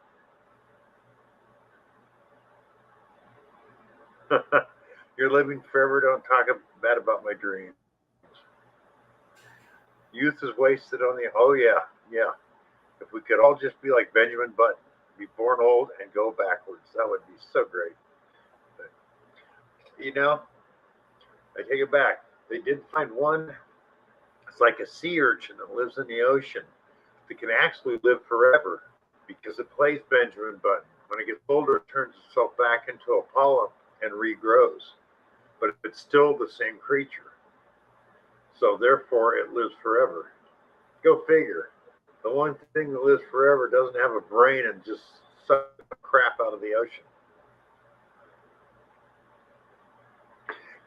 You're living forever. Don't talk bad about my dreams. Youth is wasted on the. Oh, yeah. If we could all just be like Benjamin Button, be born old and go backwards, that would be so great. But, I take it back. They did find one. It's like a sea urchin that lives in the ocean that can actually live forever because it plays Benjamin Button. When it gets older, it turns itself back into a polyp and regrows. But it's still the same creature. So therefore, it lives forever. Go figure. The one thing that lives forever doesn't have a brain and just sucks the crap out of the ocean.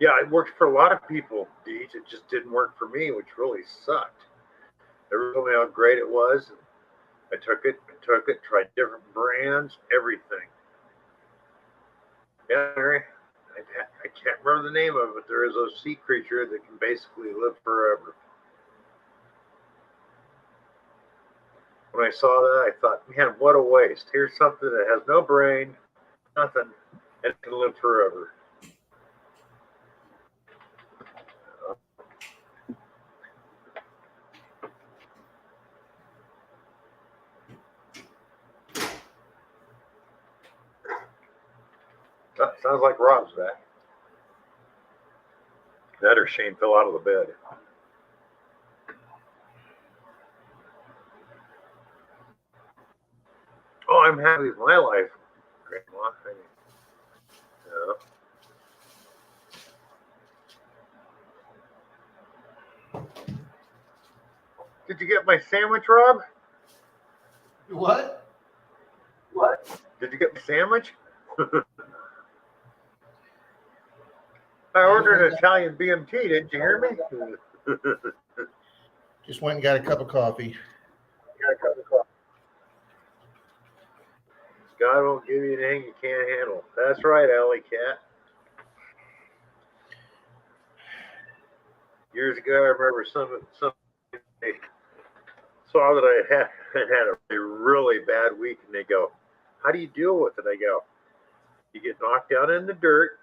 Yeah, it worked for a lot of people, Deej. It just didn't work for me, which really sucked. They told me how great it was. I took it, tried different brands, everything. Yeah, I can't remember the name of it, but there is a sea creature that can basically live forever. When I saw that, I thought, man, what a waste. Here's something that has no brain, nothing, and can live forever. Sounds like Rob's back. That or Shane fell out of the bed. Oh, I'm happy with my life, Grandma. Did you get my sandwich, Rob? What? Did you get my sandwich? I ordered an Italian BMT. Didn't you hear me? Just went and got a cup of coffee. God won't give you anything you can't handle. That's right, Alley Cat. Years ago, I remember some saw that I had a really bad week, and they go, "How do you deal with it?" I go, "You get knocked down in the dirt,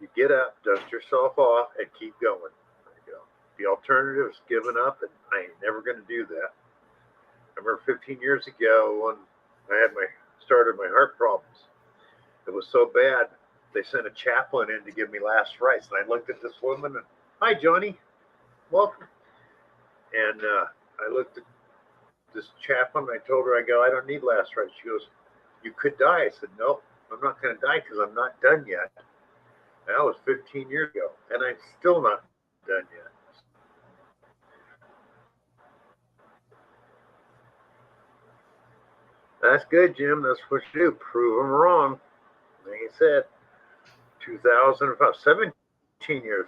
you get up, dust yourself off, and keep going." I go, the alternative is giving up, and I ain't never going to do that. I remember 15 years ago when I had started my heart problems. It was so bad. they sent a chaplain in to give me last rites. And I looked at this woman and, hi, Johnny, welcome. And I looked at this chaplain and I told her, I go, I don't need last rites. She goes, you could die. I said, no, I'm not going to die because I'm not done yet. And that was 15 years ago. And I'm still not done yet. That's good, Jim. That's what you do. Prove them wrong. Like I said, 2005, 17 years,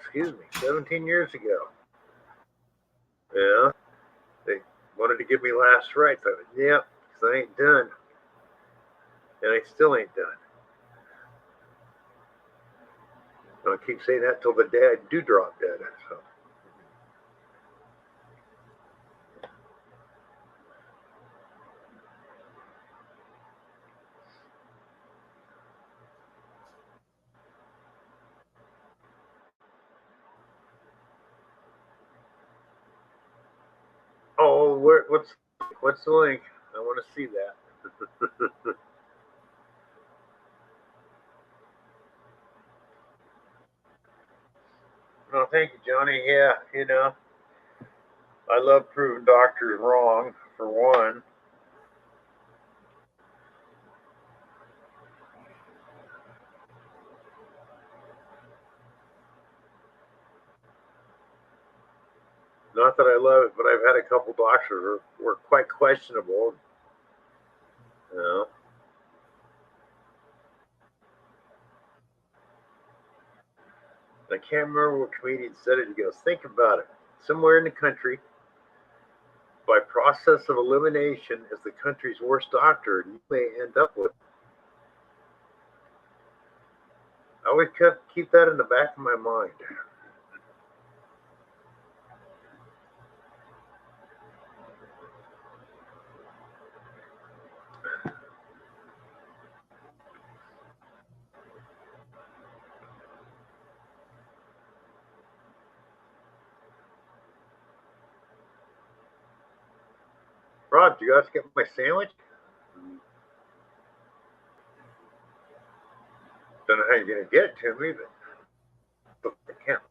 17 years ago. Yeah. They wanted to give me last rites. I said, yeah, because I ain't done. And I still ain't done. I'll keep saying that till the day I do drop dead. So. Oh, what's the link? I want to see that. No, thank you, Johnny. Yeah, I love proving doctors wrong, for one. Not that I love it, but I've had a couple doctors who were quite questionable. I can't remember what comedian said it. He goes, think about it. Somewhere in the country, by process of elimination, is the country's worst doctor, you may end up with. I always keep that in the back of my mind. Rob, do you guys get my sandwich? Don't know how you're going to get it to me, but I can't.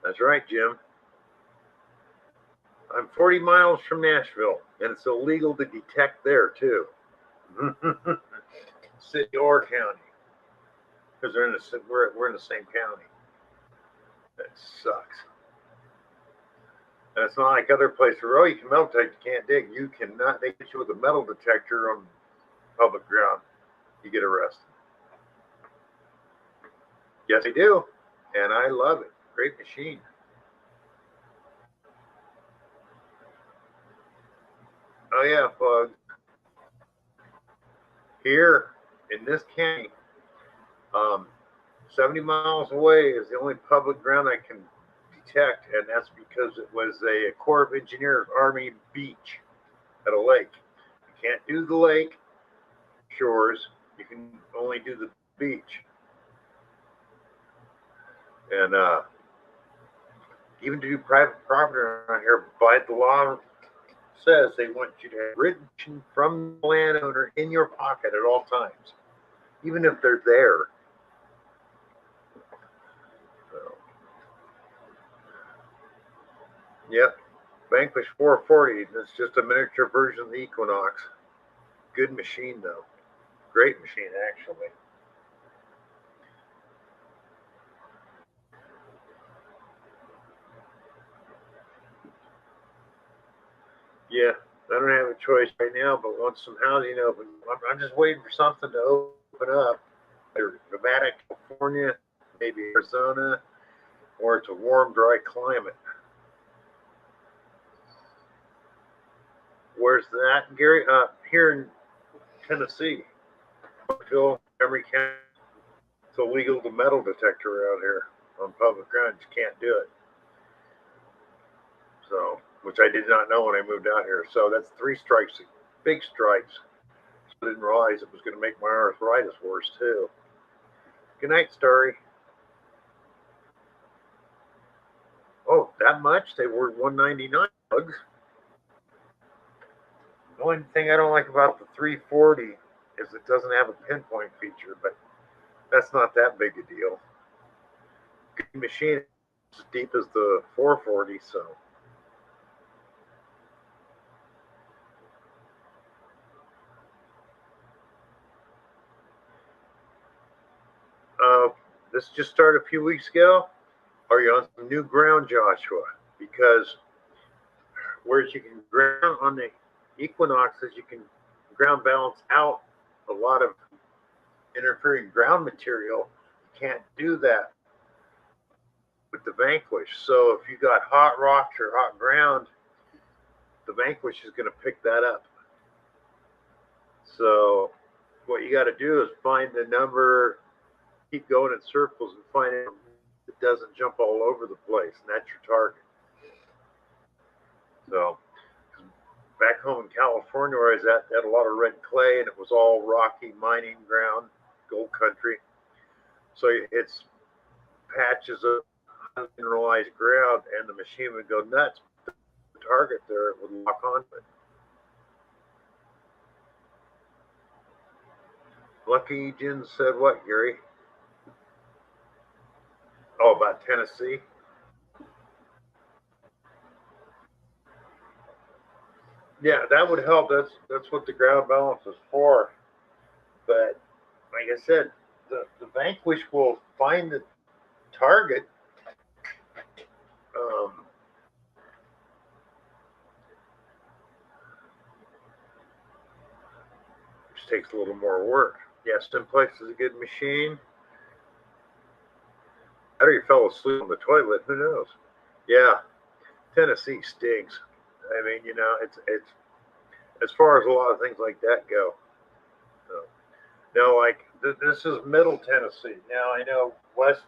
That's right, Jim. I'm 40 miles from Nashville, and it's illegal to detect there, too. City or county. Because we're in the same county. That sucks. And it's not like other places where, you can metal detect, you can't dig. You cannot. They get you with a metal detector on public ground. You get arrested. Yes, they do. And I love it. Great machine. Oh, yeah, Bug. Here in this county, 70 miles away is the only public ground I can detect, and that's because it was a Corps of Engineers Army beach at a lake. You can't do the lake shores, you can only do the beach. And even to do private property around here, by the law says they want you to have written from the landowner in your pocket at all times, even if they're there. So, yep, Vanquish 440. It's just a miniature version of the Equinox. Good machine, though. Great machine, actually. Yeah, I don't have a choice right now, but once some housing opens, I'm just waiting for something to open up. Either Nevada, California, maybe Arizona, or it's a warm, dry climate. Where's that, Gary? Here in Tennessee, Phil, Emory County. It's illegal to metal detector out here on public ground. You can't do it. So, which I did not know when I moved out here. So that's 3 strikes, big strikes. I didn't realize it was going to make my arthritis worse too. Good night, Starry. Oh, that much? They were $199 bugs. The only thing I don't like about the 340 is it doesn't have a pinpoint feature, but that's not that big a deal. Good machine as deep as the 440, so. This just started a few weeks ago. Are you on some new ground, Joshua? Because whereas you can ground on the equinoxes, you can ground balance out a lot of interfering ground material. You can't do that with the Vanquish. So if you got hot rocks or hot ground, the Vanquish is going to pick that up. So what you got to do is find the number, keep going in circles and find it that doesn't jump all over the place, and that's your target. So back home in California where I was at, they had a lot of red clay and it was all rocky mining ground, gold country. So it's patches of mineralized ground and the machine would go nuts. The target there would lock onto it. Lucky Jin said what, Gary? Oh, about Tennessee? Yeah, that would help. That's what the ground balance is for. But like I said, the Vanquish will find the target. Which takes a little more work. Yeah, Simplex is a good machine. I know you fell asleep on the toilet. Who knows? Yeah, Tennessee stinks. I mean, you know, it's as far as a lot of things like that go. So, no, like this is Middle Tennessee. Now I know West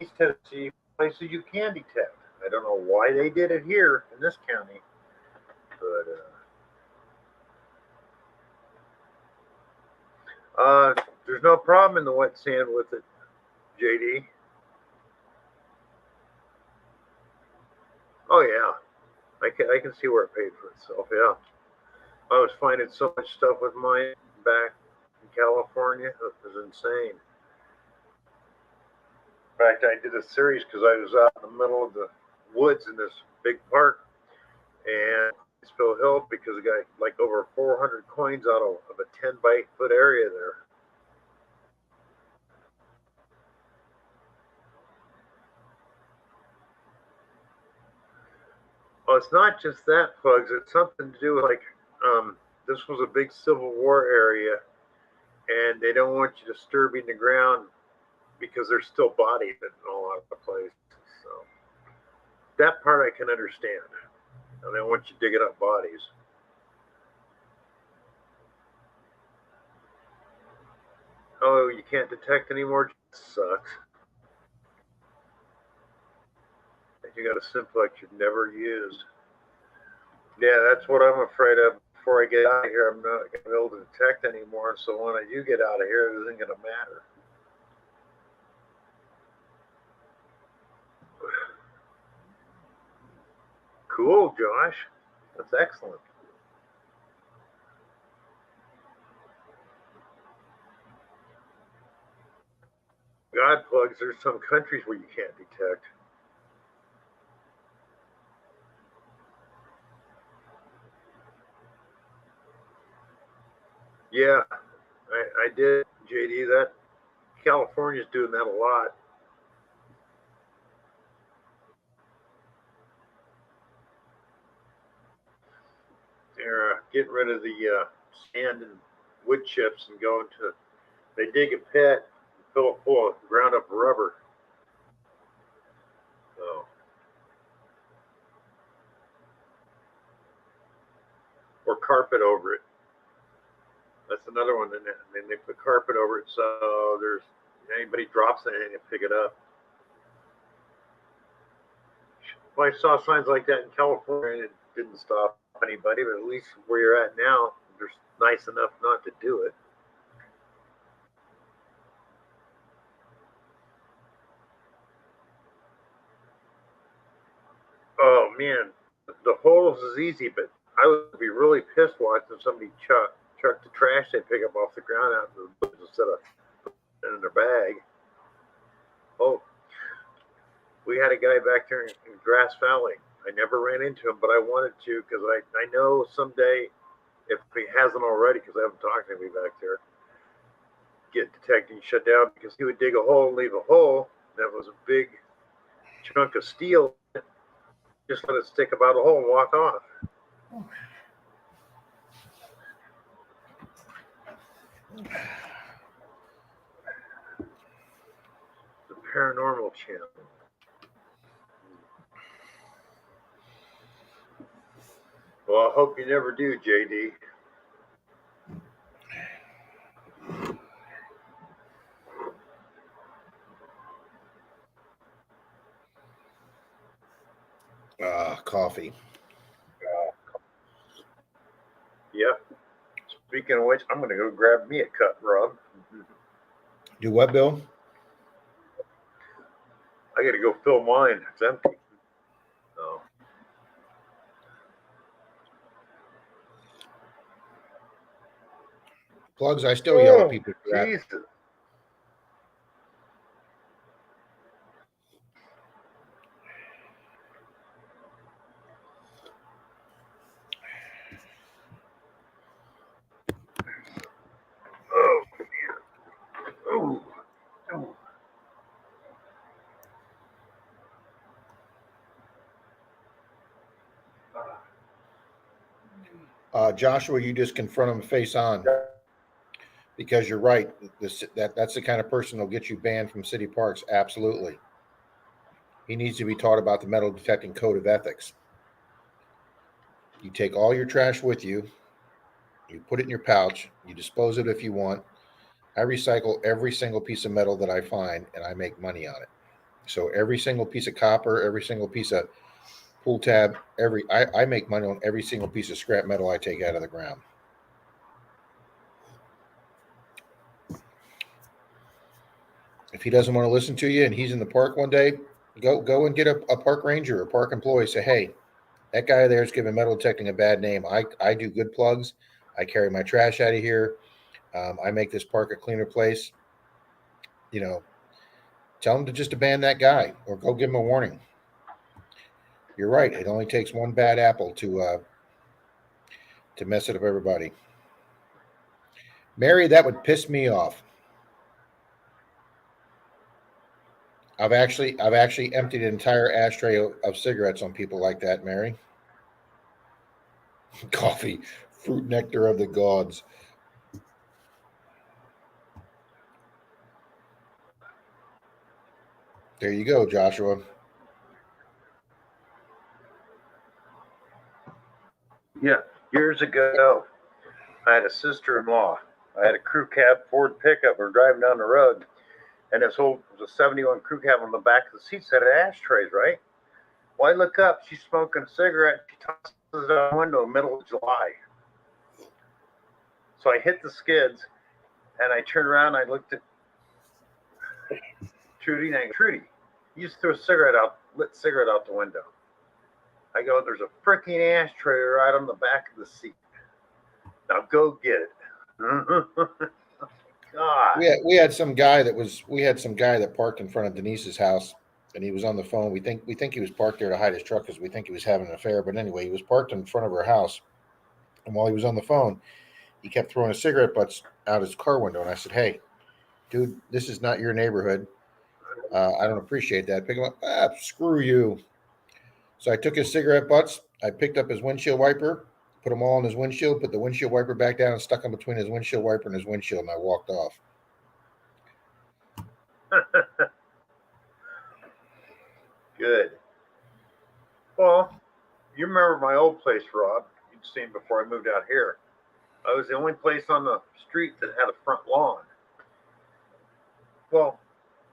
East Tennessee places you can detect. I don't know why they did it here in this county, but there's no problem in the wet sand with it, JD. Oh yeah, I can see where it paid for itself. Yeah, I was finding so much stuff with mine back in California. It was insane. In fact, I did a series because I was out in the middle of the woods in this big park, and Spell Hill because I got like over 400 coins out of a 10 by 8 foot area there. Well, it's not just that, Pugs. It's something to do with like this was a big Civil War area, and they don't want you disturbing the ground because there's still bodies in all over the place. So that part I can understand. And they don't want you digging up bodies. Oh, you can't detect anymore? Sucks. You got a simplex you've never used. Yeah, that's what I'm afraid of. Before I get out of here, I'm not going to be able to detect anymore. So when I do get out of here, it isn't going to matter. Cool, Josh. That's excellent. God, Plugs, there's some countries where you can't detect. Yeah, I did, JD. That California's doing that a lot. They're getting rid of the sand and wood chips and going to. They dig a pit, fill it full of ground up rubber. So, or carpet over it. That's another one. And then they put carpet over it so there's anybody drops anything, they pick it up. Well, I saw signs like that in California and it didn't stop anybody, but at least where you're at now, they're nice enough not to do it. man, the holes is easy, but I would be really pissed watching somebody chuck the trash they pick up off the ground out of the woods instead of putting it in their bag. Oh, we had a guy back there in Grass Valley. I never ran into him, but I wanted to because I know someday, if he hasn't already, because I haven't talked to anybody back there, get detected and shut down because he would dig a hole and leave a hole that was a big chunk of steel. Just let it stick about a hole and walk off. The Paranormal Channel. Well, I hope you never do, JD. Coffee. Yeah. Speaking of which, I'm going to go grab me a cup, Rob. Do what, Bill? I got to go fill mine. It's empty. So. Plugs, I still yell at people for that. Jesus. Oh, man. Oh. Joshua, you just confront him face on, because you're right. That's the kind of person that'll get you banned from city parks. Absolutely. He needs to be taught about the metal detecting code of ethics. You take all your trash with you, you put it in your pouch, you dispose of it if you want. I recycle every single piece of metal that I find, and I make money on it. So every single piece of copper, every single piece of pull tab, I make money on every single piece of scrap metal I take out of the ground. If he doesn't want to listen to you and he's in the park one day, go and get a park ranger or park employee. Say, hey, that guy there is giving metal detecting a bad name. I do good plugs. I carry my trash out of here. I make this park a cleaner place. You know, tell him to just abandon that guy or go give him a warning. You're right. It only takes one bad apple to mess it up everybody. Mary, that would piss me off. I've actually emptied an entire ashtray of cigarettes on people like that, Mary. Coffee, fruit nectar of the gods. There you go, Joshua. Yeah, years ago, I had a sister-in-law. I had a crew cab Ford pickup. We're driving down the road, and this old was a 71 crew cab on the back of the seat set of ashtrays, right? Well, I look up, she's smoking a cigarette. She tosses it out the window in the middle of July. So I hit the skids, and I turned around, and I looked at Trudy, and I go, Trudy, you just threw a lit cigarette out the window. I go, there's a freaking ashtray right on the back of the seat. Now go get it. God. We had some guy that parked in front of Denise's house, and he was on the phone. We think he was parked there to hide his truck because we think he was having an affair. But anyway, he was parked in front of her house, and while he was on the phone, he kept throwing his cigarette butts out his car window. And I said, "Hey, dude, this is not your neighborhood. I don't appreciate that. Pick him up. Screw you." So I took his cigarette butts. I picked up his windshield wiper, put them all on his windshield, put the windshield wiper back down, and stuck them between his windshield wiper and his windshield, and I walked off. Good. Well, you remember my old place, Rob. You'd seen before I moved out here. I was the only place on the street that had a front lawn. Well,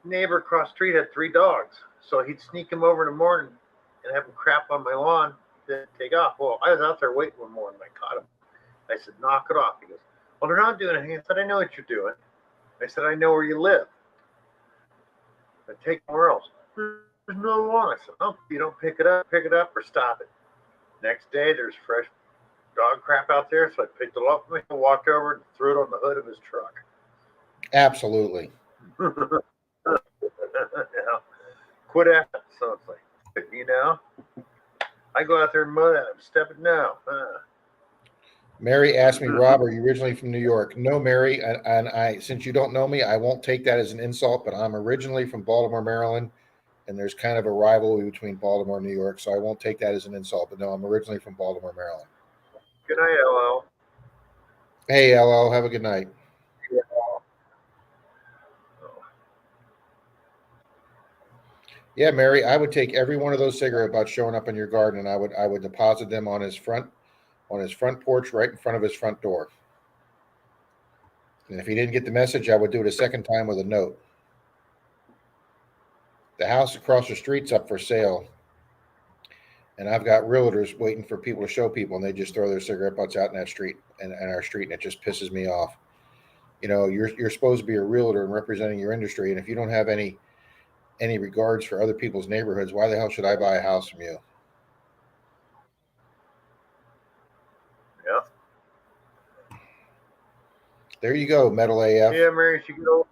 neighbor across the street had 3 dogs, so he'd sneak them over in the morning and have them crap on my lawn, then take off. Well, I was out there waiting one morning, I caught him. I said, knock it off. He goes, well, they're not doing anything. I said, I know what you're doing. I said, I know where you live. I take them where else. There's no lawn. I said, oh, you don't pick it up or stop it. Next day, there's fresh dog crap out there, so I picked it up and walked over and threw it on the hood of his truck. Absolutely. Quit after. So it's like, I go out there and mow that. I'm stepping now. Mary asked me, Rob, are you originally from New York? No, Mary, and I, since you don't know me, I won't take that as an insult, but I'm originally from Baltimore, Maryland, and there's kind of a rivalry between Baltimore and New York, so I won't take that as an insult. But no, I'm originally from Baltimore, Maryland. Good night, LL. Hey, LL, have a good night. Yeah. Yeah, Mary, I would take every one of those cigarette butts showing up in your garden, and I would deposit them on his front porch, right in front of his front door. And if he didn't get the message, I would do it a second time with a note. The house across the street's up for sale, and I've got realtors waiting for people to show people, and they just throw their cigarette butts out in that street and our street, and it just pisses me off. You're supposed to be a realtor and representing your industry, and if you don't have any regards for other people's neighborhoods, why the hell should I buy a house from you? Yeah. There you go, Metal AF. Yeah, Mary, as you get older,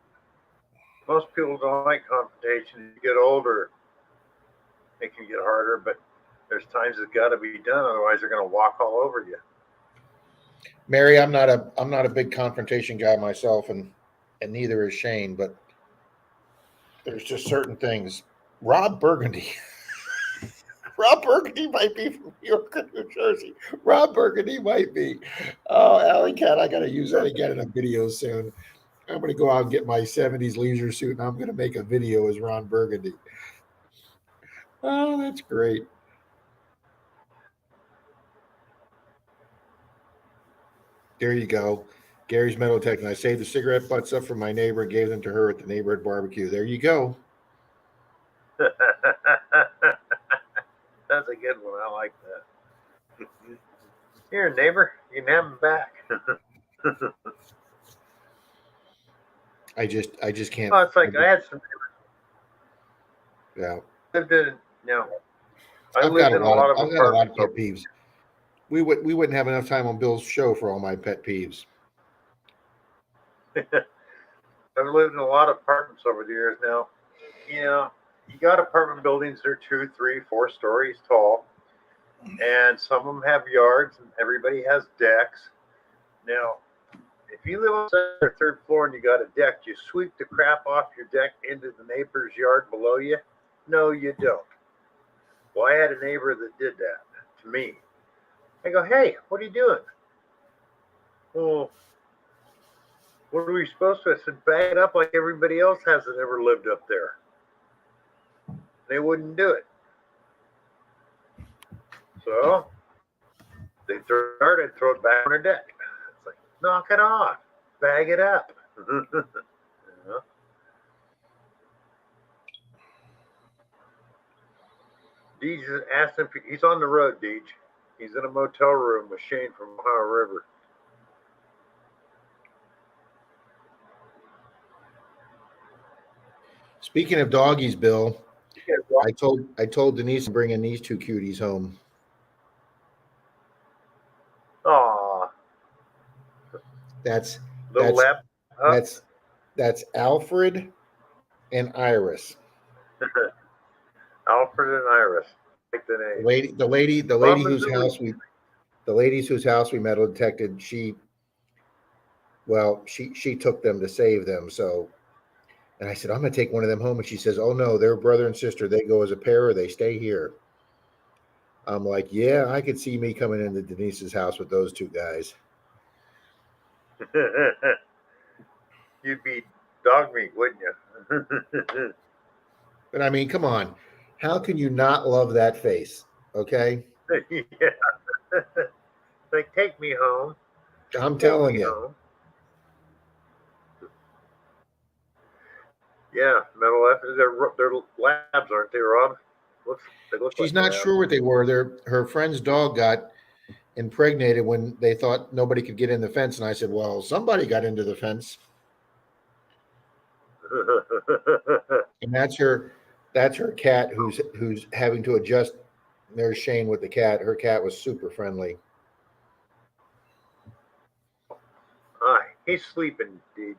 most people don't like confrontation. As you get older, it can get harder, but there's times it's got to be done. Otherwise, they're going to walk all over you. Mary, I'm not a big confrontation guy myself, and neither is Shane, but there's just certain things. Rob Burgundy. Rob Burgundy might be from New York or New Jersey. Rob Burgundy might be. Oh, Alley Cat, I got to use that again in a video soon. I'm going to go out and get my 70s leisure suit, and I'm going to make a video as Ron Burgundy. Oh, that's great. There you go. Gary's Metal Tech. And I saved the cigarette butts up from my neighbor and gave them to her at the neighborhood barbecue. There you go. That's a good one. I like that. Here, neighbor, you can have them back. I just can't. Oh, it's like I had some neighbors. Yeah. Lived in I've got a lot of pet peeves. We wouldn't have enough time on Bill's show for all my pet peeves. I've lived in a lot of apartments over the years now. You got apartment buildings that are 2, 3, 4 stories tall, and some of them have yards, and everybody has decks. Now, if you live on the 3rd floor and you got a deck, do you sweep the crap off your deck into the neighbor's yard below you? No, you don't. Well, I had a neighbor that did that to me. I go, hey, what are you doing? Well, what are we supposed to? I said, bag it up like everybody else has that ever lived up there. They wouldn't do it. So they throw it back on their deck. It's like, knock it off. Bag it up. Yeah. Deej asked him, he's on the road, Deej. He's in a motel room with Shane from Ohio River. Speaking of doggies, Bill, I told Denise to bring in these 2 cuties home. Aw. That's Alfred and Iris. Alfred and Iris. Take the name. The lady whose house we metal detected, she took them to save them. So, and I said, I'm going to take one of them home. And she says, oh no, they're brother and sister. They go as a pair or they stay here. I'm like, yeah, I could see me coming into Denise's house with those 2 guys. You'd be dog meat, wouldn't you? But I mean, come on. How can you not love that face? Okay. Yeah. Like, take me home. I'm telling you. Home. Yeah, Metal F. They're labs, aren't they, Rob? She's not sure what they were. Her friend's dog got impregnated when they thought nobody could get in the fence. And I said, well, somebody got into the fence. And that's her That's her cat who's having to adjust. There's Shane with the cat. Her cat was super friendly. He's sleeping, Deej.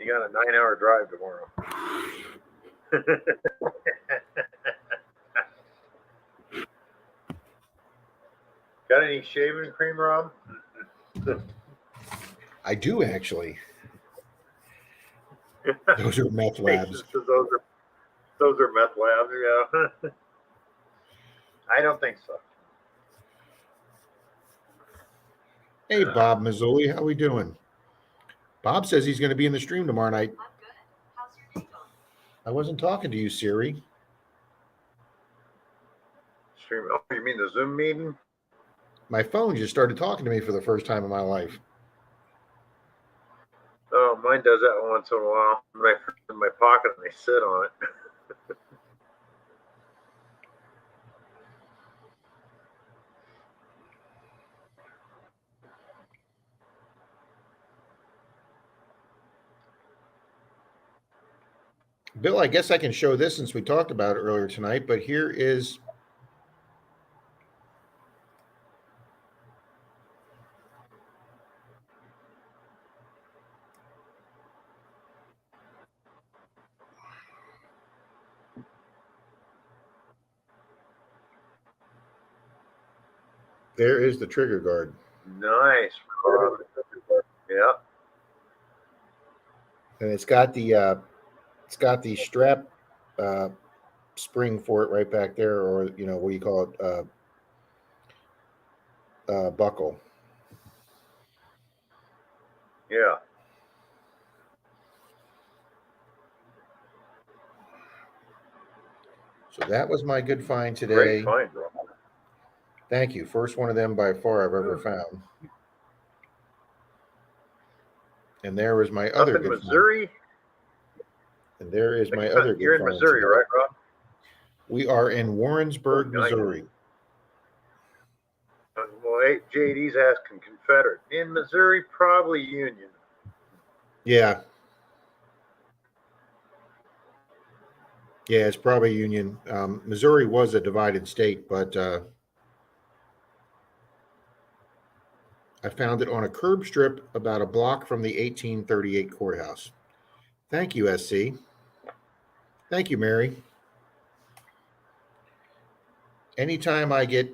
You got a 9-hour drive tomorrow. Got any shaving cream, Rob? I do actually. Those are meth labs. Those are meth labs, yeah. I don't think so. Hey, Bob Mazzoli, how we doing? Bob says he's going to be in the stream tomorrow night. I'm good. How's your day going? I wasn't talking to you, Siri. Stream? Oh, you mean the Zoom meeting? My phone just started talking to me for the first time in my life. Oh, mine does that once in a while. I put it in my pocket and I sit on it. Bill, I guess I can show this since we talked about it earlier tonight, but here is there is the trigger guard. Nice. Yeah. And it's got the strap spring for it right back there, or what do you call it? Buckle. Yeah. So that was my good find today. Great find, bro. Thank you. First one of them by far I've ever found. And there was my other good Missouri? find. And there is my other good You're in find Missouri, today. right, Rob? We are in Warrensburg, Missouri. Well, JD's asking Confederate. In Missouri, probably Union. Yeah. Yeah, it's probably Union. Missouri was a divided state, but I found it on a curb strip about a block from the 1838 courthouse. Thank you, SC. Thank you, Mary. Anytime I get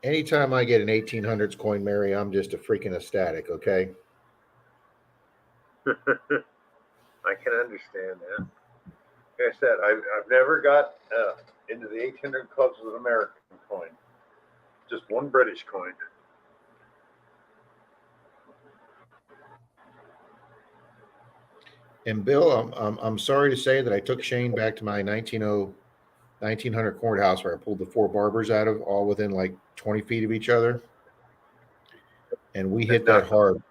an 1800s coin, Mary, I'm just a freaking ecstatic, okay? I can understand that. Like I said, I've never got into the 1800 clubs with American coin. Just one British coin. And Bill, I'm sorry to say that I took Shane back to my 1900 courthouse where I pulled the 4 barbers out of, all within like 20 feet of each other. And we hit that hard.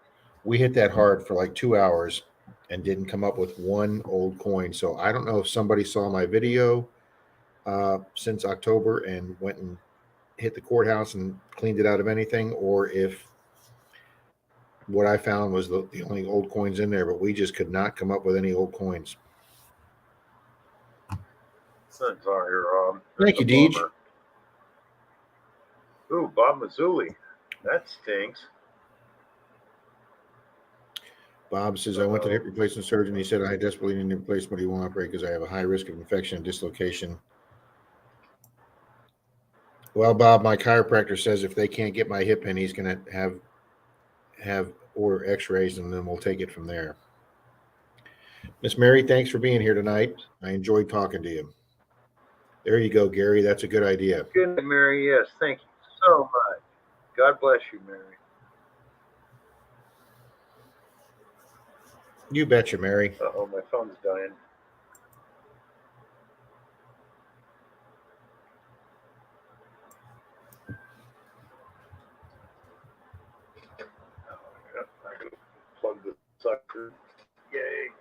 We hit that hard for like 2 hours and didn't come up with one old coin. So I don't know if somebody saw my video since October and went and hit the courthouse and cleaned it out of anything, or if what I found was the only old coins in there, but we just could not come up with any old coins. Sorry, Rob. Thank you, Deej. Ooh, Bob Mazzoli. That stinks. Bob says, I went to the hip replacement surgeon. He said, I desperately need a replacement. He won't operate because I have a high risk of infection and dislocation. Well, Bob, my chiropractor says if they can't get my hip in, he's going to have order x-rays, and then we'll take it from there. Miss Mary, thanks for being here tonight. I enjoyed talking to you. There you go, Gary. That's a good idea. Good night, Mary. Yes, thank you so much. God bless you, Mary. You betcha, Mary. Uh-oh, my phone's dying. I gotta plug the sucker. Yay.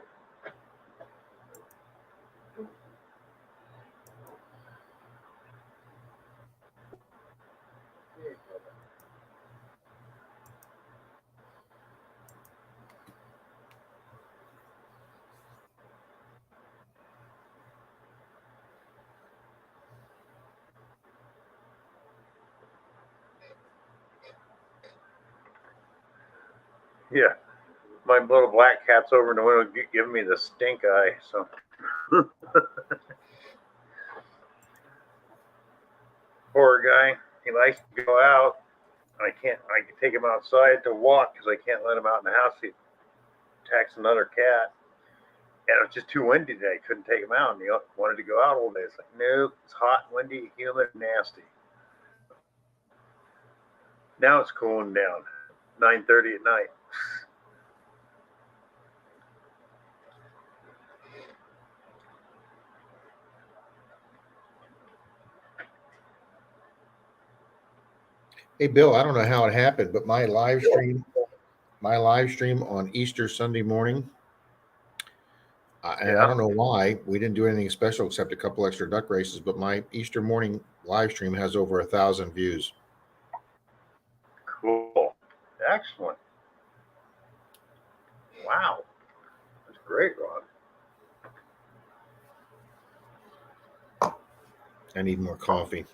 Yeah, my little black cat's over in the window giving me the stink eye. So, poor guy. He likes to go out. I can take him outside to walk because I can't let him out in the house. He attacks another cat. And it was just too windy today. I couldn't take him out. And he wanted to go out all day. It's like, no, it's hot, windy, humid, nasty. Now it's cooling down. 9:30 at night. Hey, Bill, I don't know how it happened, but my live stream on Easter Sunday morning, and I don't know why we didn't do anything special except a couple extra duck races, but my Easter morning live stream has over 1,000 views. Cool. Excellent. Wow. That's great, Rod. I need more coffee.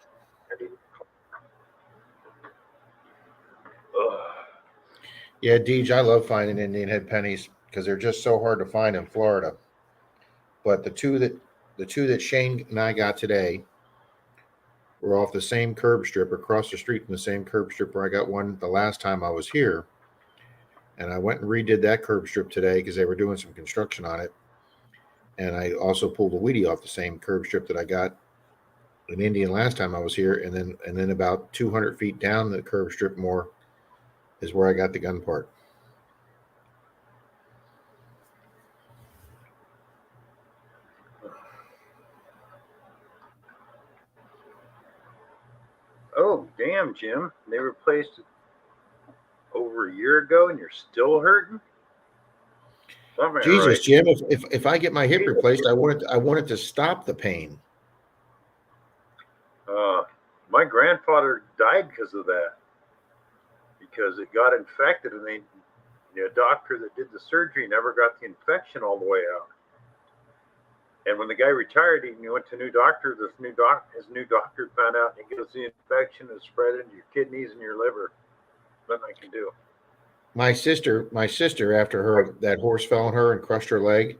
Yeah, Deej, I love finding Indian head pennies because they're just so hard to find in Florida. But the two that Shane and I got today were off the same curb strip across the street from the same curb strip where I got one the last time I was here. And I went and redid that curb strip today because they were doing some construction on it. And I also pulled a Wheatie off the same curb strip that I got in Indian last time I was here. And then about 200 feet down the curb strip more is where I got the gun part. Oh, damn, Jim. They replaced it over a year ago and you're still hurting? Jesus, right. Jim, if I get my hip replaced, I want it to stop the pain. My grandfather died because of that. Because it got infected and the doctor that did the surgery never got the infection all the way out. And when the guy retired, he went to a new doctor. His new doctor found out he gets the infection and spread into your kidneys and your liver. Nothing I can do. My sister, after that horse fell on her and crushed her leg,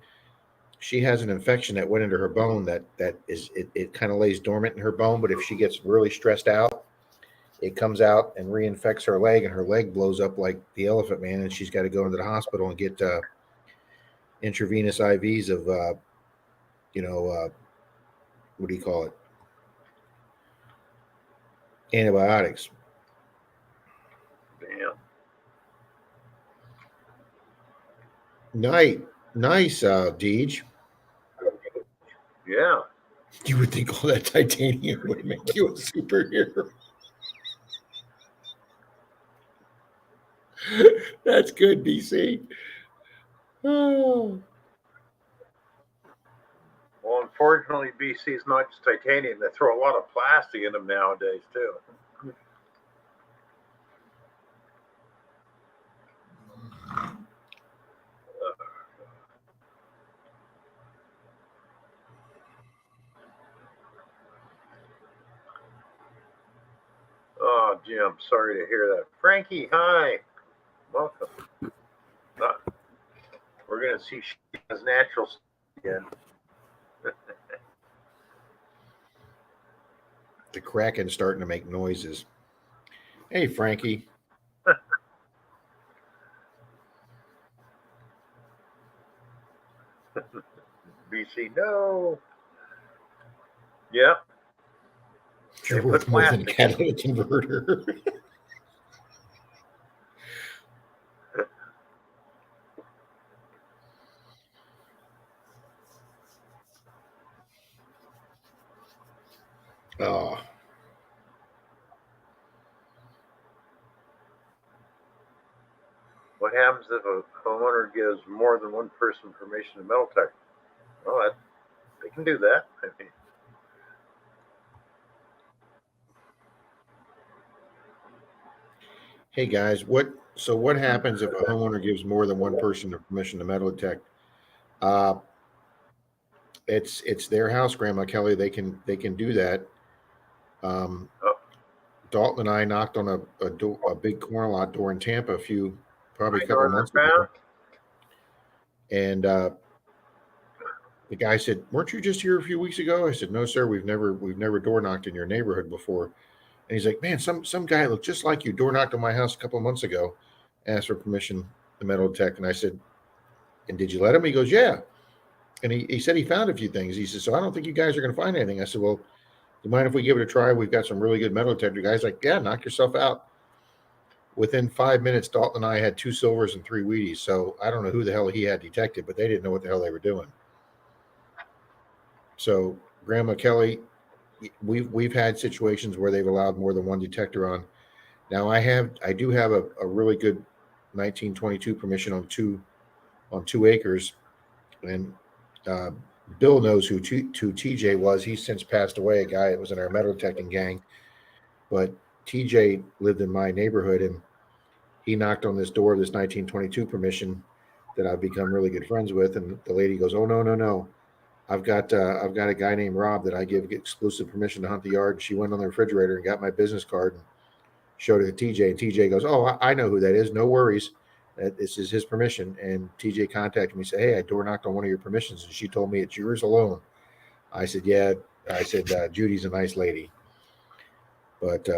she has an infection that went into her bone that kind of lays dormant in her bone. But if she gets really stressed out, it comes out and reinfects her leg, and her leg blows up like the Elephant Man, and she's got to go into the hospital and get intravenous IVs of, what do you call it? Antibiotics. Damn. Nice, Deej. Yeah. You would think all that titanium would make you a superhero. That's good, BC. Oh. Well, unfortunately, BC is not just titanium. They throw a lot of plastic in them nowadays, too. Oh, Jim, sorry to hear that. Frankie, hi. Welcome. We're going to see his natural again. The Kraken's starting to make noises. Hey, Frankie. BC, no. Yep. You're worth more than a catalytic converter. Oh. What happens if a homeowner gives more than one person permission to metal detect? Well, they can do that. I mean, hey guys, what happens if a homeowner gives more than one person permission to metal detect? It's their house, Grandma Kelly. They can do that. Dalton and I knocked on a big corner lot door in Tampa a few probably a Hi, couple of Northern months Found. ago. And the guy said, "Weren't you just here a few weeks ago?" I said, "No, sir. We've never door knocked in your neighborhood before." And he's like, "Man, some guy looked just like you door knocked on my house a couple of months ago, asked for permission, the metal tech." And I said, "And did you let him?" He goes, "Yeah." And he said he found a few things. He said, "So I don't think you guys are going to find anything." I said, "Well, do you mind if we give it a try? We've got some really good metal detector." Guys like, "Yeah, knock yourself out." Within 5 minutes, Dalton and I had 2 silvers and 3 Wheaties. So I don't know who the hell he had detected, but they didn't know what the hell they were doing. So Grandma Kelly, we've had situations where they've allowed more than one detector on. Now I do have a really good 1922 permission on 2 acres, and uh, Bill knows who TJ was. He's since passed away. A guy that was in our metal detecting gang, but TJ lived in my neighborhood, and he knocked on this door of this 1922 permission that I've become really good friends with, and the lady goes, "Oh, no, no, no. I've got a guy named Rob that I give exclusive permission to hunt the yard." She went on the refrigerator and got my business card and showed it to TJ. And TJ goes, "Oh, I know who that is. No worries. This is his permission." And TJ contacted me and said, "Hey, I door knocked on one of your permissions, and she told me it's yours alone." I said, "Yeah." I said, "Judy's a nice lady." But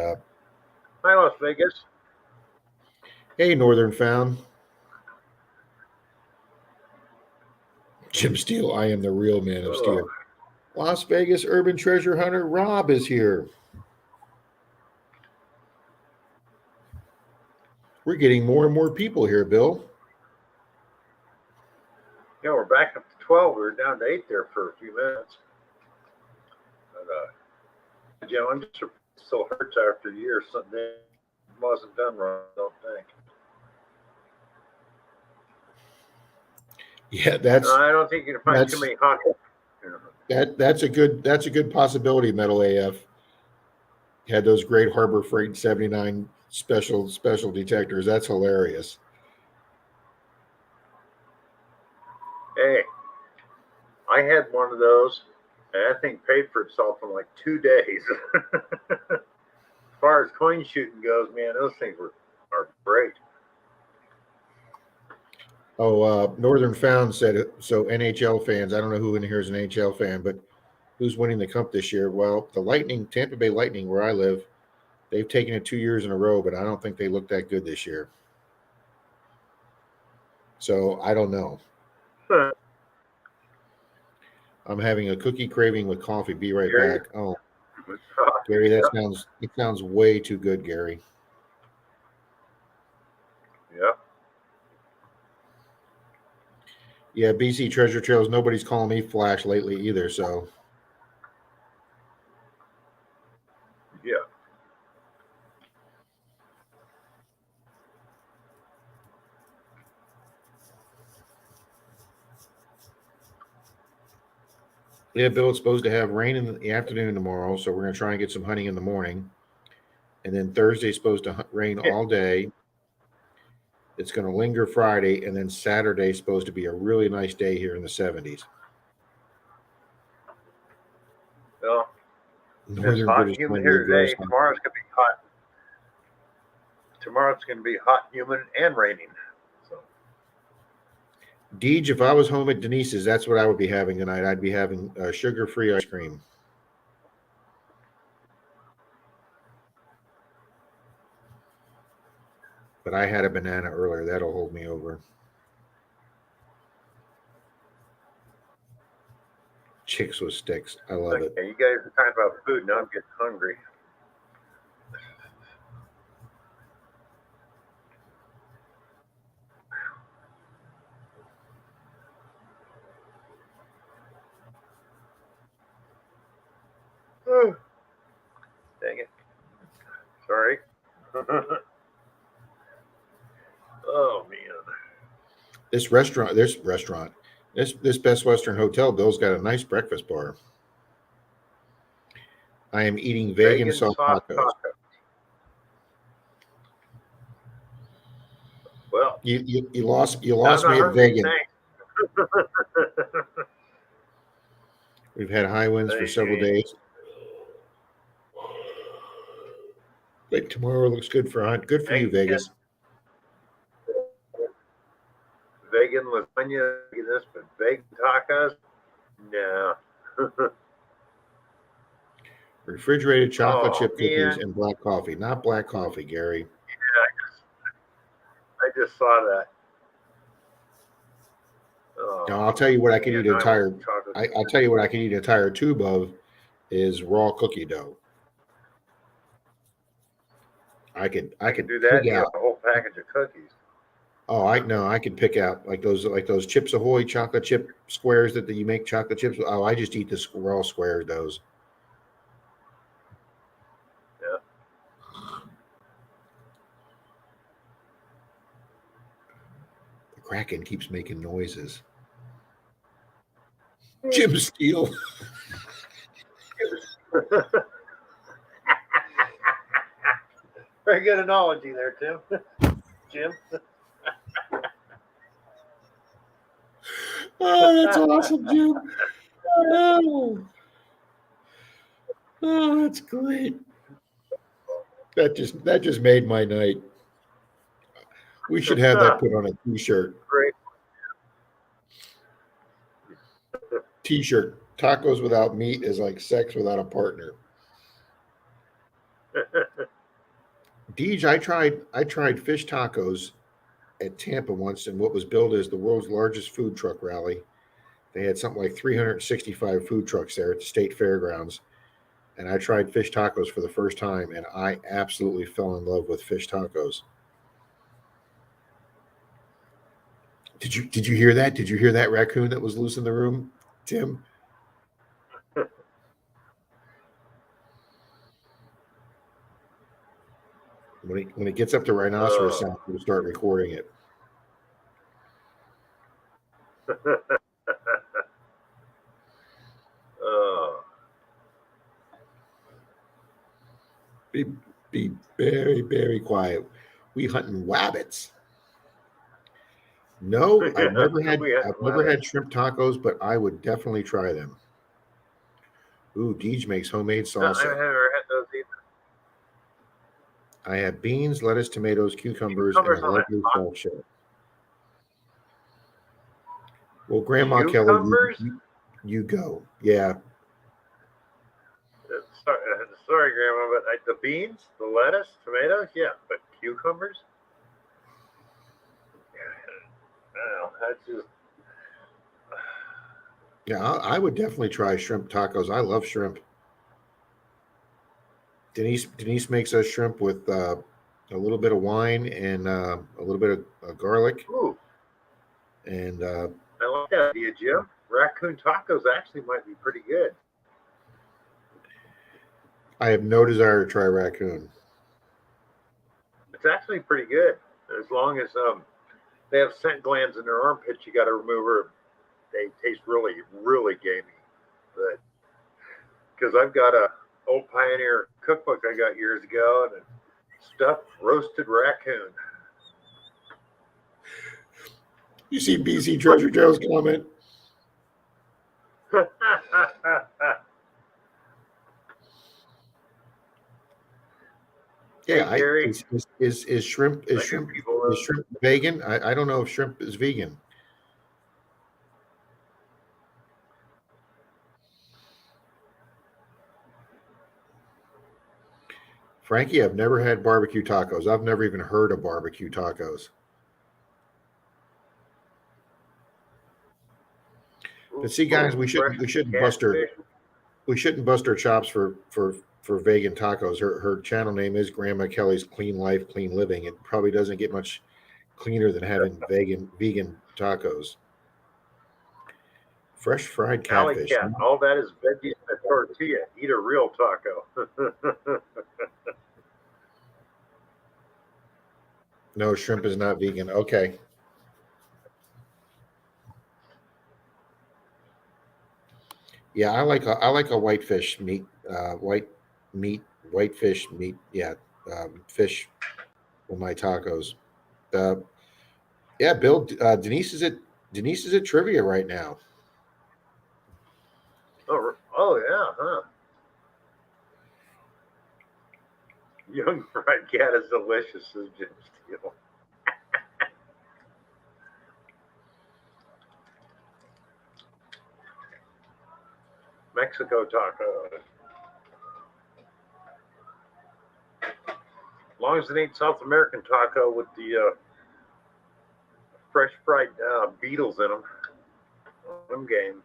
Hi, Las Vegas. hey, Northern Found. Jim Steele, I am the real man of steel. Las Vegas urban treasure hunter Rob is here. We're getting more and more people here, Bill. Yeah, we're back up to 12. We were down to 8 there for a few minutes. But, Jim, I'm just still hurts after a year. Something wasn't done right, I don't think. Yeah, I don't think you can find too many hockey. That's a good possibility. Metal AF had those great Harbor Freight 79 special detectors. That's hilarious. Hey, I had one of those, and that thing paid for itself in like 2 days. As far as coin shooting goes, man, those things are great. Oh, Northern Found said so. NHL fans, I don't know who in here is an NHL fan, but who's winning the cup this year? Well, the Lightning, Tampa Bay Lightning, where I live, they've taken it 2 years in a row, but I don't think they look that good this year. So I don't know. I'm having a cookie craving with coffee. Be right Gary? back. Oh, Gary, it sounds way too good, Gary. Yep. Yeah, BC Treasure Trails. Nobody's calling me Flash lately either. So yeah. Yeah, Bill, it's supposed to have rain in the afternoon tomorrow, so we're going to try and get some hunting in the morning. And then Thursday's supposed to rain all day. It's going to linger Friday, and then Saturday's supposed to be a really nice day here in the 70s. Well, Northern it's hot British and humid Columbia here today. gross. Tomorrow's going to be hot. Tomorrow it's going to be hot, humid, and raining. So. Deej, if I was home at Denise's, that's what I would be having tonight. I'd be having sugar-free ice cream. But I had a banana earlier. That'll hold me over. Chicks with sticks. I love it. You guys are talking about food. Now I'm getting hungry. Dang it. Sorry. Oh, man. This Best Western Hotel, Bill's got a nice breakfast bar. I am eating vegan soft tacos. Well, you lost me at vegan. We've had high winds for several days. But tomorrow looks good for a hunt. Good for you, Vegas. vegan lasagna, this, but vegan tacos, no. Refrigerated chocolate chip cookies man. and black coffee. Not black coffee, Gary. I just saw that. Now I'll tell you what I can eat an entire. chocolate. I'll tell you what I can eat an entire tube of is raw cookie dough. I could do that. pick out A whole package of cookies. Oh, I know. I can pick out like those Chips Ahoy chocolate chip squares that you make chocolate chips. Oh, I just eat the raw squares. Those. Yeah. The Kraken keeps making noises. Jim Steele. Very good analogy there, Tim. Jim. Oh, that's awesome, Jim. Oh, that's great. That just made my night. We should have that put on a T-shirt. Great. T-shirt. Tacos without meat is like sex without a partner. Deej, I tried fish tacos at Tampa once in what was billed as the world's largest food truck rally. They had something like 365 food trucks there at the state fairgrounds. And I tried fish tacos for the first time, and I absolutely fell in love with fish tacos. Did you hear that? Did you hear that raccoon that was loose in the room, Tim? When it gets up to rhinoceros sound, we'll start recording it. Be very, very quiet. We hunting wabbits. No, I've never had shrimp tacos, but I would definitely try them. Ooh, Deej makes homemade salsa. No, I've never had those either. I have beans, lettuce, tomatoes, cucumbers and a lovely salt shed. Well, Grandma Kelly, you go. Yeah. Sorry, Grandma, but the beans, the lettuce, tomatoes, yeah, but cucumbers? No, that's just. Yeah, I would definitely try shrimp tacos. I love shrimp. Denise makes us shrimp with a little bit of wine and a little bit of garlic. Ooh. And I like that idea, Jim. Raccoon tacos actually might be pretty good. I have no desire to try raccoon. It's actually pretty good, as long as they have scent glands in their armpits. You got to remove her. They taste really, really gamey. But because I've got a old Pioneer cookbook I got years ago, and stuffed roasted raccoon. You see BC Treasure Joe's comment? Yeah, hey, is shrimp vegan? I don't know if shrimp is vegan. Frankie, I've never had barbecue tacos. I've never even heard of barbecue tacos. But see, guys, we shouldn't bust our chops for vegan tacos. Her channel name is Grandma Kelly's Clean Life, Clean Living. It probably doesn't get much cleaner than having vegan tacos. Fresh fried catfish. Alley cat. All that is veggie in a tortilla. Eat a real taco. No, shrimp is not vegan. Okay. Yeah, I like a whitefish meat, whitefish meat. Yeah, fish with my tacos. Yeah, Bill. Denise is at trivia right now. Oh yeah, huh? Young fried cat is delicious, says Jim Steele. Mexico taco. As long as it ain't South American taco with the fresh fried beetles in them. I'm game.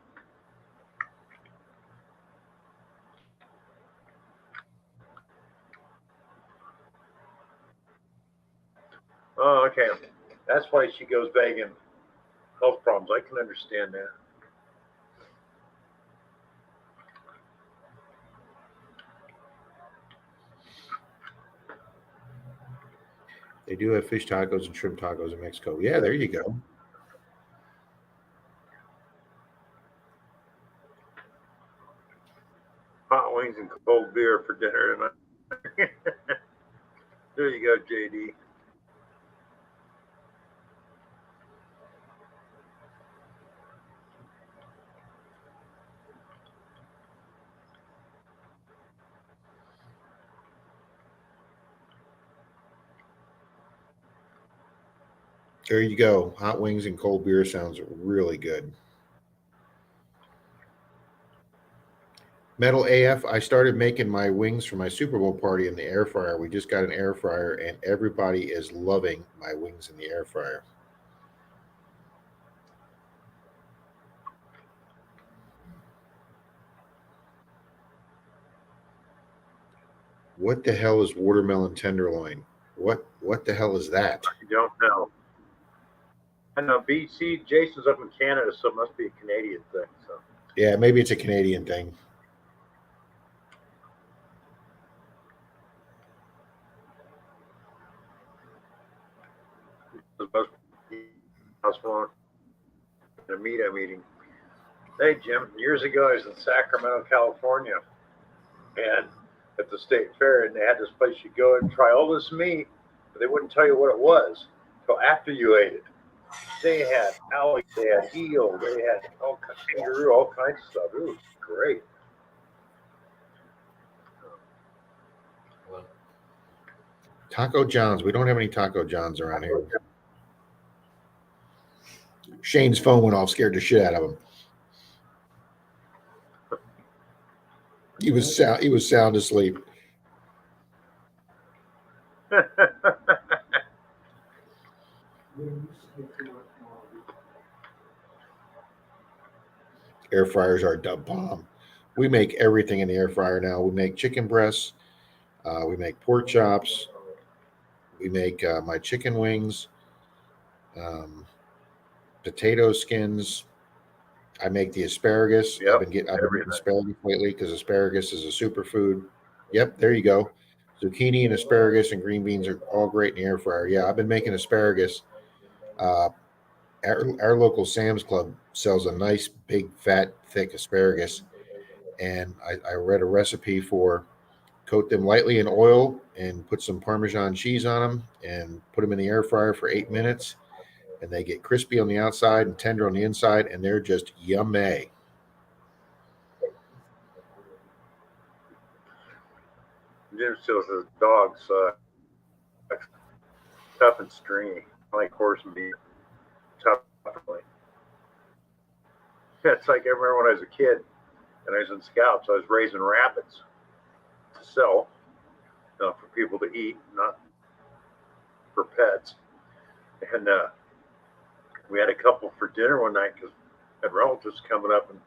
Oh, okay. That's why she goes vegan. Health problems. I can understand that. They do have fish tacos and shrimp tacos in Mexico. Yeah, there you go. Hot wings and cold beer for dinner tonight. There you go, JD. There you go. Hot wings and cold beer sounds really good. Metal AF, I started making my wings for my Super Bowl party in the air fryer. We just got an air fryer, and everybody is loving my wings in the air fryer. What the hell is watermelon tenderloin? What the hell is that? I don't know. I know BC. Jason's up in Canada, so it must be a Canadian thing. So yeah, maybe it's a Canadian thing. The meat I'm eating. Hey Jim, years ago I was in Sacramento, California, and at the state fair, and they had this place you go and try all this meat, but they wouldn't tell you what it was until after you ate it. They had alligator, they had eel, they had all kangaroo, all kinds of stuff. It was great. Taco John's. We don't have any Taco John's around here. Shane's phone went off, scared the shit out of him. He was sound asleep. Air fryers are a bomb. We make everything in the air fryer now. We make chicken breasts. We make pork chops. We make my chicken wings. Potato skins. I make the asparagus. Yep, I've been making asparagus lately because asparagus is a superfood. Yep, there you go. Zucchini and asparagus and green beans are all great in the air fryer. Yeah, I've been making asparagus. Our local Sam's Club sells a nice, big, fat, thick asparagus, and I read a recipe for coat them lightly in oil and put some Parmesan cheese on them and put them in the air fryer for 8 minutes. And they get crispy on the outside and tender on the inside, and they're just yummy. Jim still says dogs tough and stringy, like horse and beef. Tough. It's like I remember when I was a kid and I was in Scouts, I was raising rabbits to sell, for people to eat, not for pets. And we had a couple for dinner one night because I had relatives coming up, and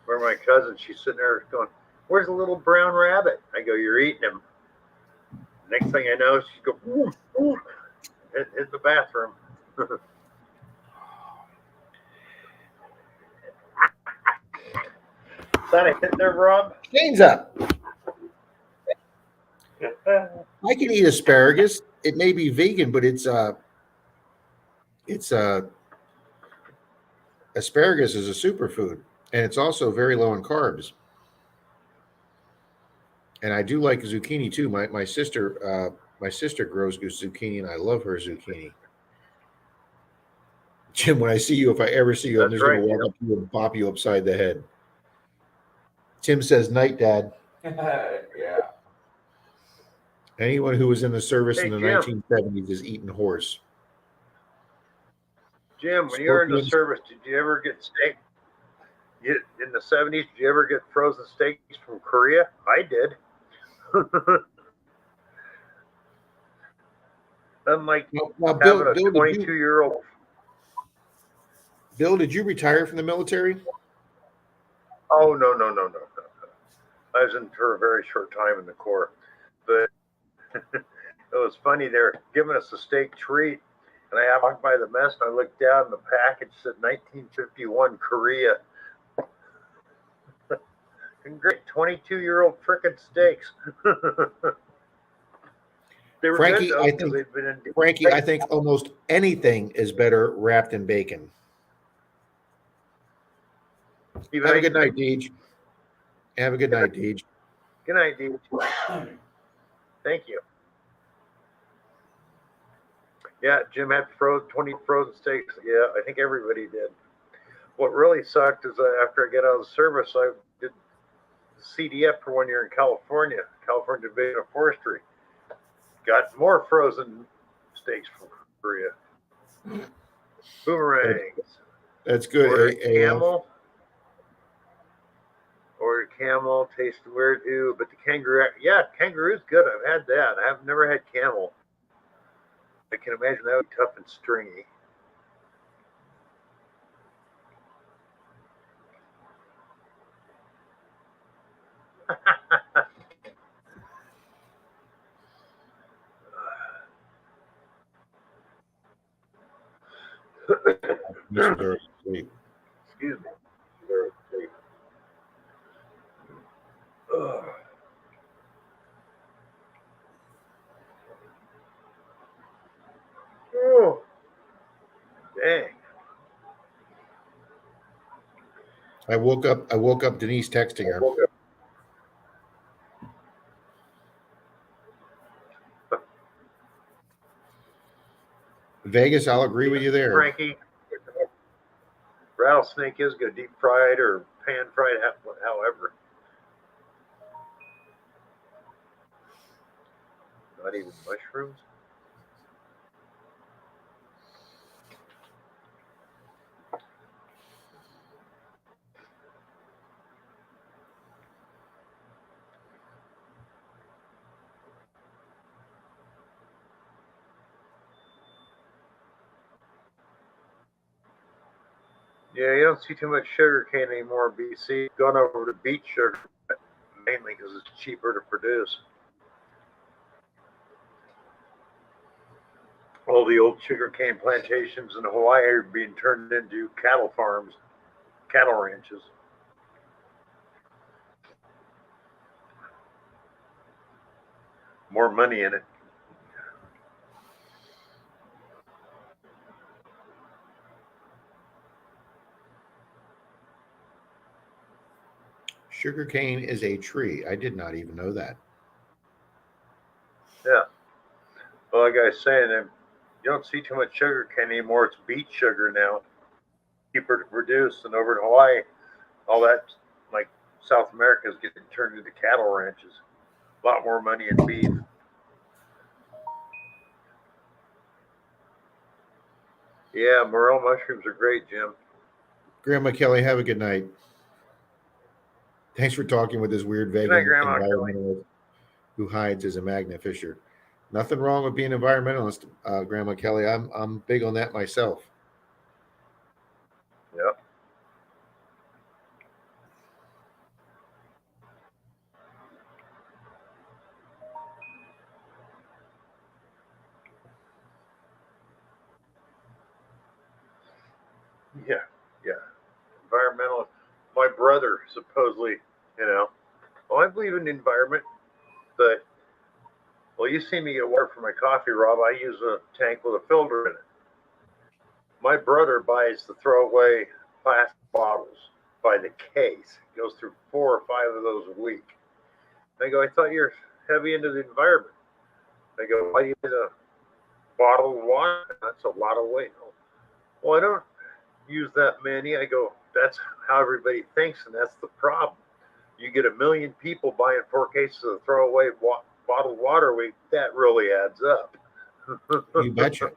one of my cousins, she's sitting there going, "Where's the little brown rabbit?" I go, "You're eating him." Next thing I know, she go, "Ooh, ooh," hit the bathroom. Sonny, hit there, Rob. Shane's up. I can eat asparagus. It may be vegan, but it's asparagus is a superfood, and it's also very low in carbs. And I do like zucchini too. My sister grows zucchini, and I love her zucchini. Jim, when I see you, if I ever see you, I'm just going to walk up to you and pop you upside the head. Tim says, "Night, Dad." Yeah. Anyone who was in the service in the 1970s is eating horse. Jim, when you were in the service, did you ever get steak? In the 70s, did you ever get frozen steaks from Korea? I did. Unlike now, having a 22-year-old. Bill, did you retire from the military? Oh, no. I was in for a very short time in the Corps. But it was funny. They're giving us a steak treat. And I walked by the mess and I looked down and the package said 1951 Korea. Great 22-year-old frickin' steaks. They were Frankie, good, though, I think almost anything is better wrapped in bacon. Have a good night, Deej. Have a good night, Deej. Good night, Deej. Thank you. Yeah, Jim had 20 frozen steaks. Yeah, I think everybody did. What really sucked is after I got out of the service, I did CDF for 1 year in California Division of Forestry. Got more frozen steaks from Korea. Boomerangs. That's good. Ordered camel, tasted weird too, but the kangaroo's good. I've had that. I've never had camel. I can imagine that would be tough and stringy. Excuse me. Oh, dang. I woke up Denise texting her. Vegas, I'll agree with you there. Frankie, rattlesnake is good, deep fried or pan fried, however. Not even mushrooms. Yeah, you don't see too much sugar cane anymore in BC. Gone over to beet sugar, mainly because it's cheaper to produce. All the old sugar cane plantations in Hawaii are being turned into cattle farms, cattle ranches. More money in it. Sugarcane is a tree. I did not even know that. Yeah. Well, like I was saying, you don't see too much sugar cane anymore. It's beet sugar now. Cheaper to produce. And over in Hawaii, all that, like South America, is getting turned into cattle ranches. A lot more money in beef. Yeah, morel mushrooms are great, Jim. Grandma Kelly, have a good night. Thanks for talking with this weird vegan environmentalist who hides as a magna fisher. Nothing wrong with being an environmentalist, Grandma Kelly. I'm big on that myself. Yep. Yeah. Environmentalist. My brother supposedly, well, I believe in the environment, but you see me get water for my coffee, Rob. I use a tank with a filter in it. My brother buys the throwaway plastic bottles by the case. He goes through 4 or 5 of those a week. I go, I thought you're heavy into the environment. I go, why do you need a bottle of water? That's a lot of weight. Well, I don't use that many. I go, that's how everybody thinks, and that's the problem. You get 1 million people buying 4 cases of throwaway bottled water a week. That really adds up. You betcha.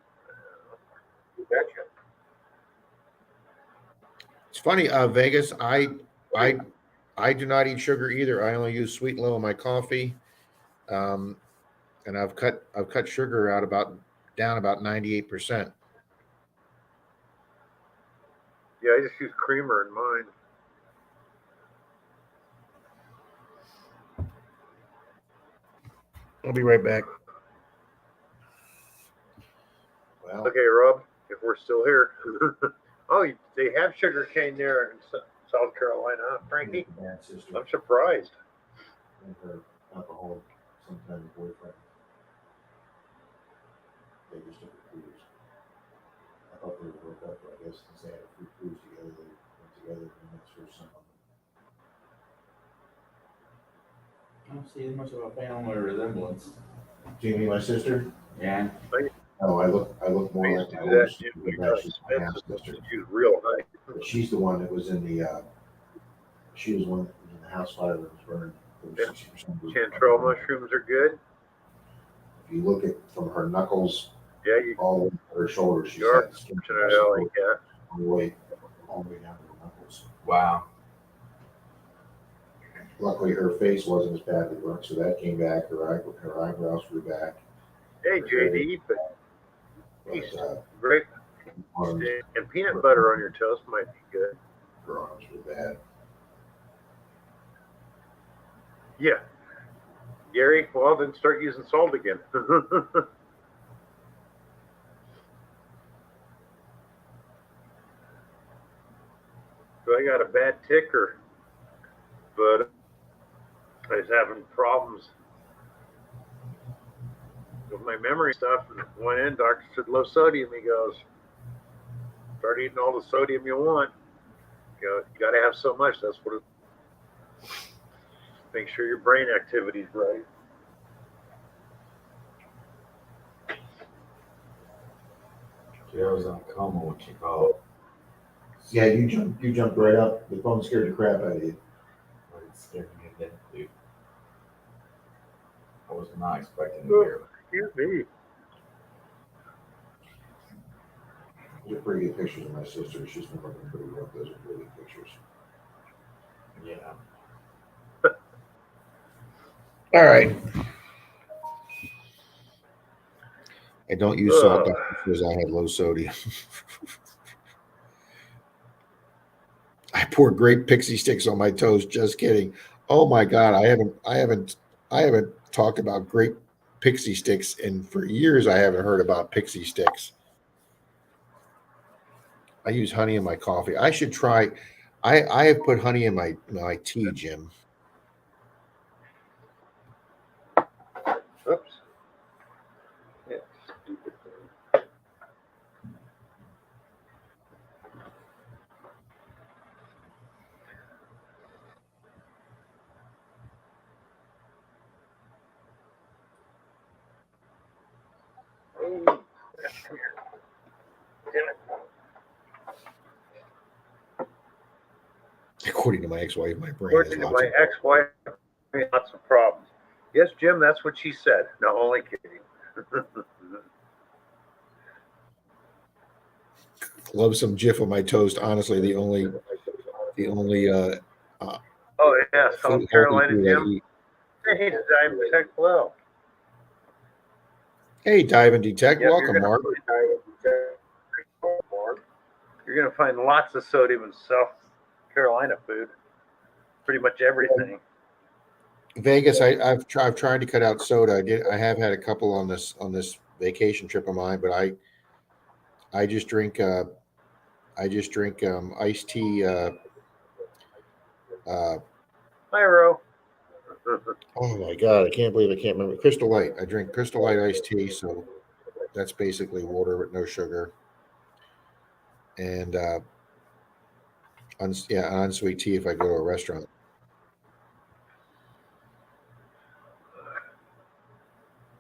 You betcha. It's funny, Vegas. I do not eat sugar either. I only use sweet and low in my coffee, and I've cut sugar out down about 98%. Yeah, I just use creamer in mine. I'll be right back. Well, Okay, Rob, if we're still here. Oh, they have sugar cane there in South Carolina, huh, Frankie? bad sister I'm surprised. and her alcoholic, sometime boyfriend. They just took a cruise. I thought they would work up, but I guess since they had a free cruise together, they went together and that's for some of them. I don't see much of a family resemblance. Do you mean my sister? Yeah. No, I look more like my older sister than she's my half sister. She's real high. But she's the one that was in the. She was one that was in the house fire that was burned. Chanterelle mushrooms are good. If you look at from her knuckles, Yeah, you all over her shoulders, she's are got skin fortunate, I like that. all the way down to her knuckles. Wow. Luckily, her face wasn't as badly burnt, so that came back. Her eyebrows grew back. Hey, JD, but But great. arms, And peanut butter on your toast might be good. her arms were bad. Yeah. Gary, well, then start using salt again. So I got a bad ticker, but I was having problems with my memory stuff. And went in, doctor said low sodium. He goes, start eating all the sodium you want. You got to have so much. That's what it. Make sure your brain activity's right. She was on a coma when she called. Yeah, you jumped right up. The phone scared the crap out of you. But it scared me to death, dude. I was not expecting to hear. Excuse me. Those are pretty good pictures of my sister. She's been looking pretty rough. Those are really good pictures. Yeah. All right. I don't use salt because I had low sodium. I pour grape pixie sticks on my toast. Just kidding. Oh my God, I haven't talked about grape pixie sticks, and for years I haven't heard about pixie sticks. I use honey in my coffee. I should try. I have put honey in my tea, Jim. Oops. Yeah, stupid thing. Oh, come here. Damn it. According to my ex-wife, my brain According to my ex-wife, lots of problems. Yes, Jim, that's what she said. No, only kidding. Love some Jif on my toast. Honestly, the only Oh yeah, South healthy Carolina, food I Jim. eat. Hey, Dive and Detect Well. Hey, Dive and Detect. Yep, Welcome, Mark. You're going to find lots of sodium in South Carolina food. Pretty much everything. Vegas, I've tried to cut out soda. I have had a couple on this vacation trip of mine, but I just drink iced tea. Hi, Ro. Oh my God, I can't believe I can't remember. Crystal Light. I drink Crystal Light iced tea, so that's basically water with no sugar. And unsweet tea if I go to a restaurant.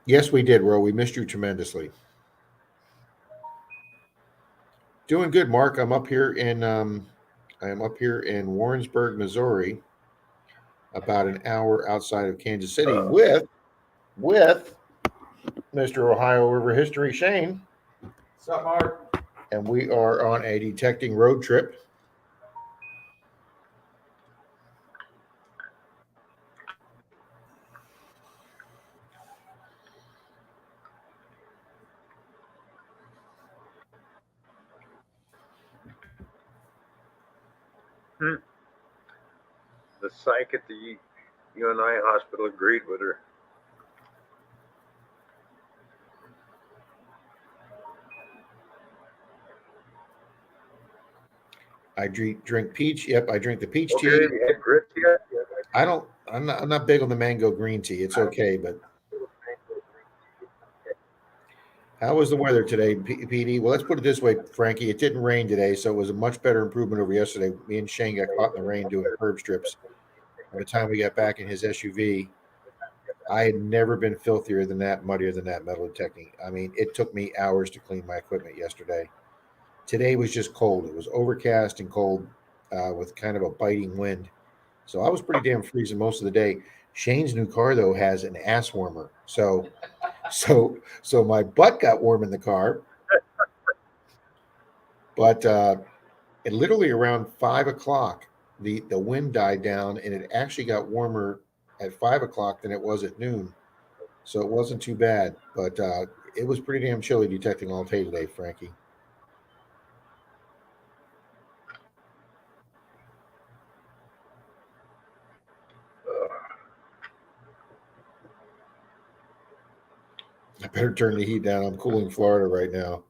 Yes, we did, Ro. We missed you tremendously. Doing good, Mark. I'm up here in Warrensburg, Missouri, about an hour outside of Kansas City, with Mr. Ohio River History, Shane. What's up, Mark? And we are on a detecting road trip. The psych at the UNI hospital agreed with her. I drink peach. Yep, I drink the peach tea. Have you had grits yet? I'm not big on the mango green tea. It's okay, but how was the weather today, PD? Well, let's put it this way, Frankie. It didn't rain today, so it was a much better improvement over yesterday. Me and Shane got caught in the rain doing curb strips. By the time we got back in his SUV, I had never been filthier than that, muddier than that metal detecting. I mean, it took me hours to clean my equipment yesterday. Today was just cold. It was overcast and cold with kind of a biting wind. So I was pretty damn freezing most of the day. Shane's new car though has an ass warmer. So my butt got warm in the car. But it literally around 5 o'clock, the wind died down and it actually got warmer at 5 o'clock than it was at noon. So it wasn't too bad. But it was pretty damn chilly detecting all day today, Frankie. I better turn the heat down. I'm cooling Florida right now.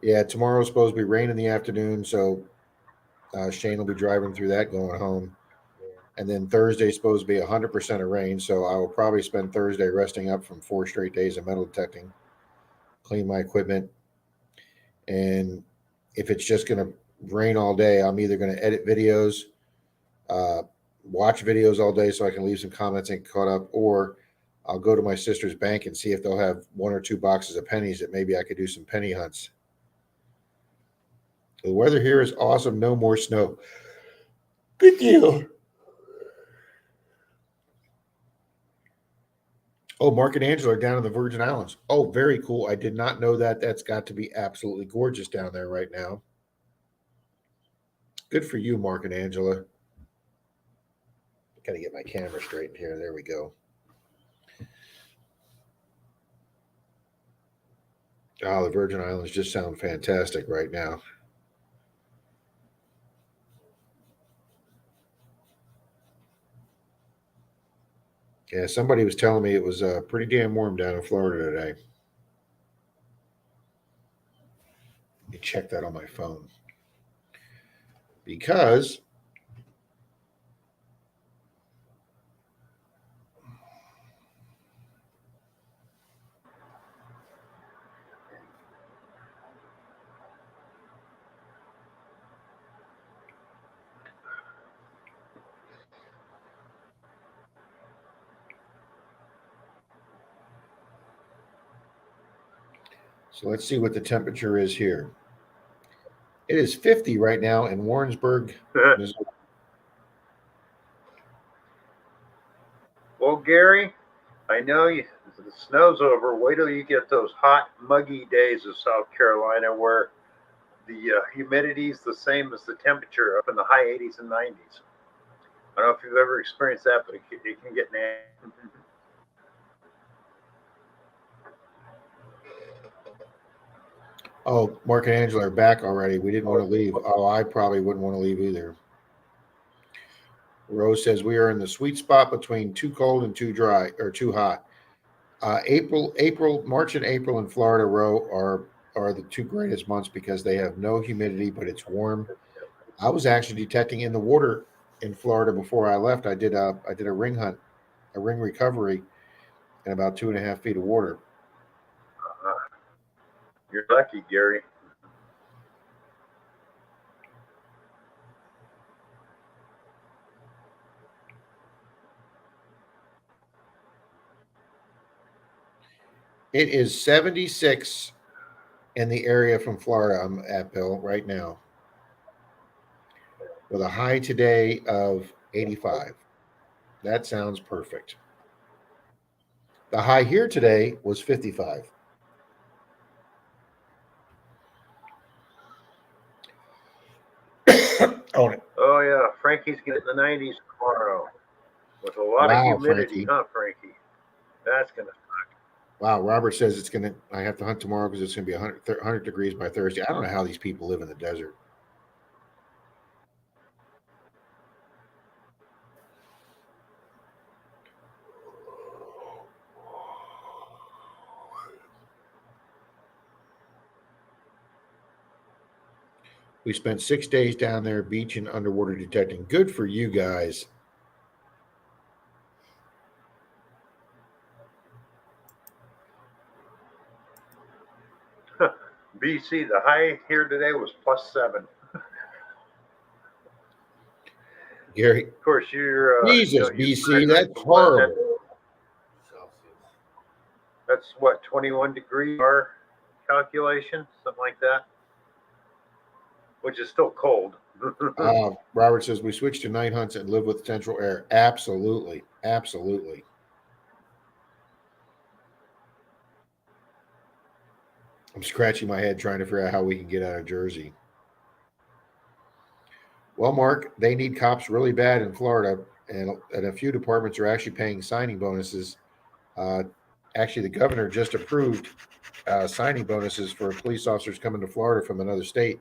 Yeah, tomorrow's supposed to be rain in the afternoon, so Shane will be driving through that going home. And then Thursday's supposed to be 100% of rain, so I will probably spend Thursday resting up from 4 straight days of metal detecting, clean my equipment. And if it's just going to rain all day, I'm either going to edit videos, watch videos all day so I can leave some comments and caught up, or I'll go to my sister's bank and see if they'll have 1 or 2 boxes of pennies that maybe I could do some penny hunts. The weather here is awesome. No more snow. Good deal. Oh, Mark and Angela are down in the Virgin Islands. Oh, very cool. I did not know that. That's got to be absolutely gorgeous down there right now. Good for you, Mark and Angela. Got to get my camera straightened here. There we go. Oh, the Virgin Islands just sound fantastic right now. Yeah, somebody was telling me it was pretty damn warm down in Florida today. Let me check that on my phone. Because so let's see what the temperature is here. It is 50 right now in Warrensburg, Missouri. Well, Gary, I know the snow's over. Wait till you get those hot, muggy days of South Carolina where the humidity is the same as the temperature, up in the high 80s and 90s. I don't know if you've ever experienced that, but it can get nasty. Oh, Mark and Angela are back already. We didn't want to leave. Oh, I probably wouldn't want to leave either. Rose says we are in the sweet spot between too cold and too dry or too hot. March and April in Florida are the 2 greatest months because they have no humidity, but it's warm. I was actually detecting in the water in Florida before I left. I did a ring hunt, a ring recovery in about 2.5 feet of water. You're lucky, Gary. It is 76 in the area from Florida I'm at, Bill, right now, with a high today of 85. That sounds perfect. The high here today was 55. Own it. Oh, yeah. Frankie's getting the 90s tomorrow with a lot of humidity, Frankie? Huh, Frankie? That's going to suck. Wow, Robert says it's gonna. I have to hunt tomorrow because it's gonna be 100 degrees by Thursday. I don't know how these people live in the desert. We spent 6 days down there, beach and underwater detecting. Good for you guys. BC, the high here today was +7. Gary, of course, you're Jesus, BC, that's horrible. That's what, 21 degree our calculation, something like that, which is still cold. Robert says we switch to night hunts and live with central air. Absolutely, absolutely. I'm scratching my head trying to figure out how we can get out of Jersey. Well, Mark, they need cops really bad in Florida, and a few departments are actually paying signing bonuses. Actually, the governor just approved signing bonuses for police officers coming to Florida from another state.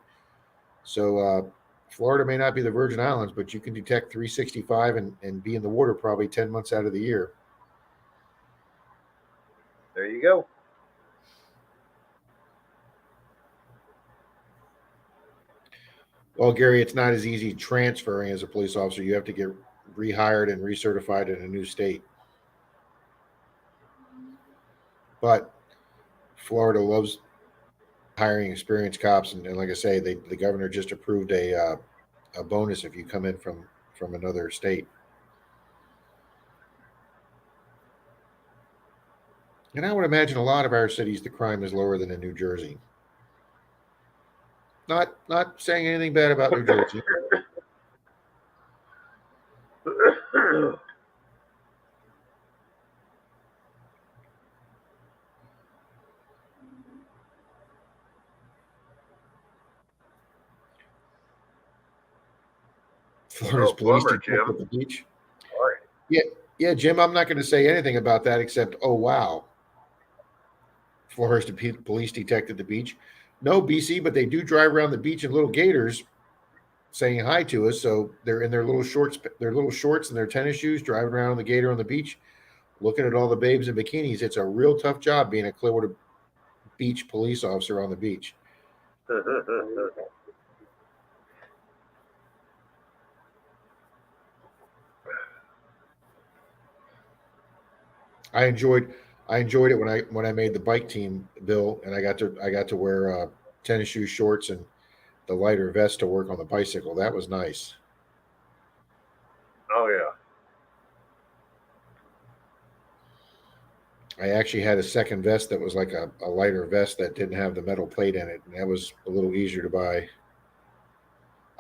So Florida may not be the Virgin Islands, but you can detect 365 and be in the water probably 10 months out of the year. There you go. Well, Gary, it's not as easy transferring as a police officer. You have to get rehired and recertified in a new state. But Florida loves hiring experienced cops, and like I say, the governor just approved a bonus if you come in from another state. And I would imagine a lot of our cities, the crime is lower than in New Jersey. Not saying anything bad about New Jersey. Florida's police detective at the beach. Right. Yeah, Jim. I'm not going to say anything about that except, oh wow, Florida's police detective at the beach. No, BC, but they do drive around the beach in little gators, saying hi to us. So they're in their little shorts, and their tennis shoes, driving around on the gator on the beach, looking at all the babes in bikinis. It's a real tough job being a Clearwater Beach police officer on the beach. I enjoyed it when I made the bike team, Bill, and I got to wear tennis shoes, shorts, and the lighter vest to work on the bicycle. That was nice. Oh yeah. I actually had a second vest that was like a lighter vest that didn't have the metal plate in it, and that was a little easier to buy.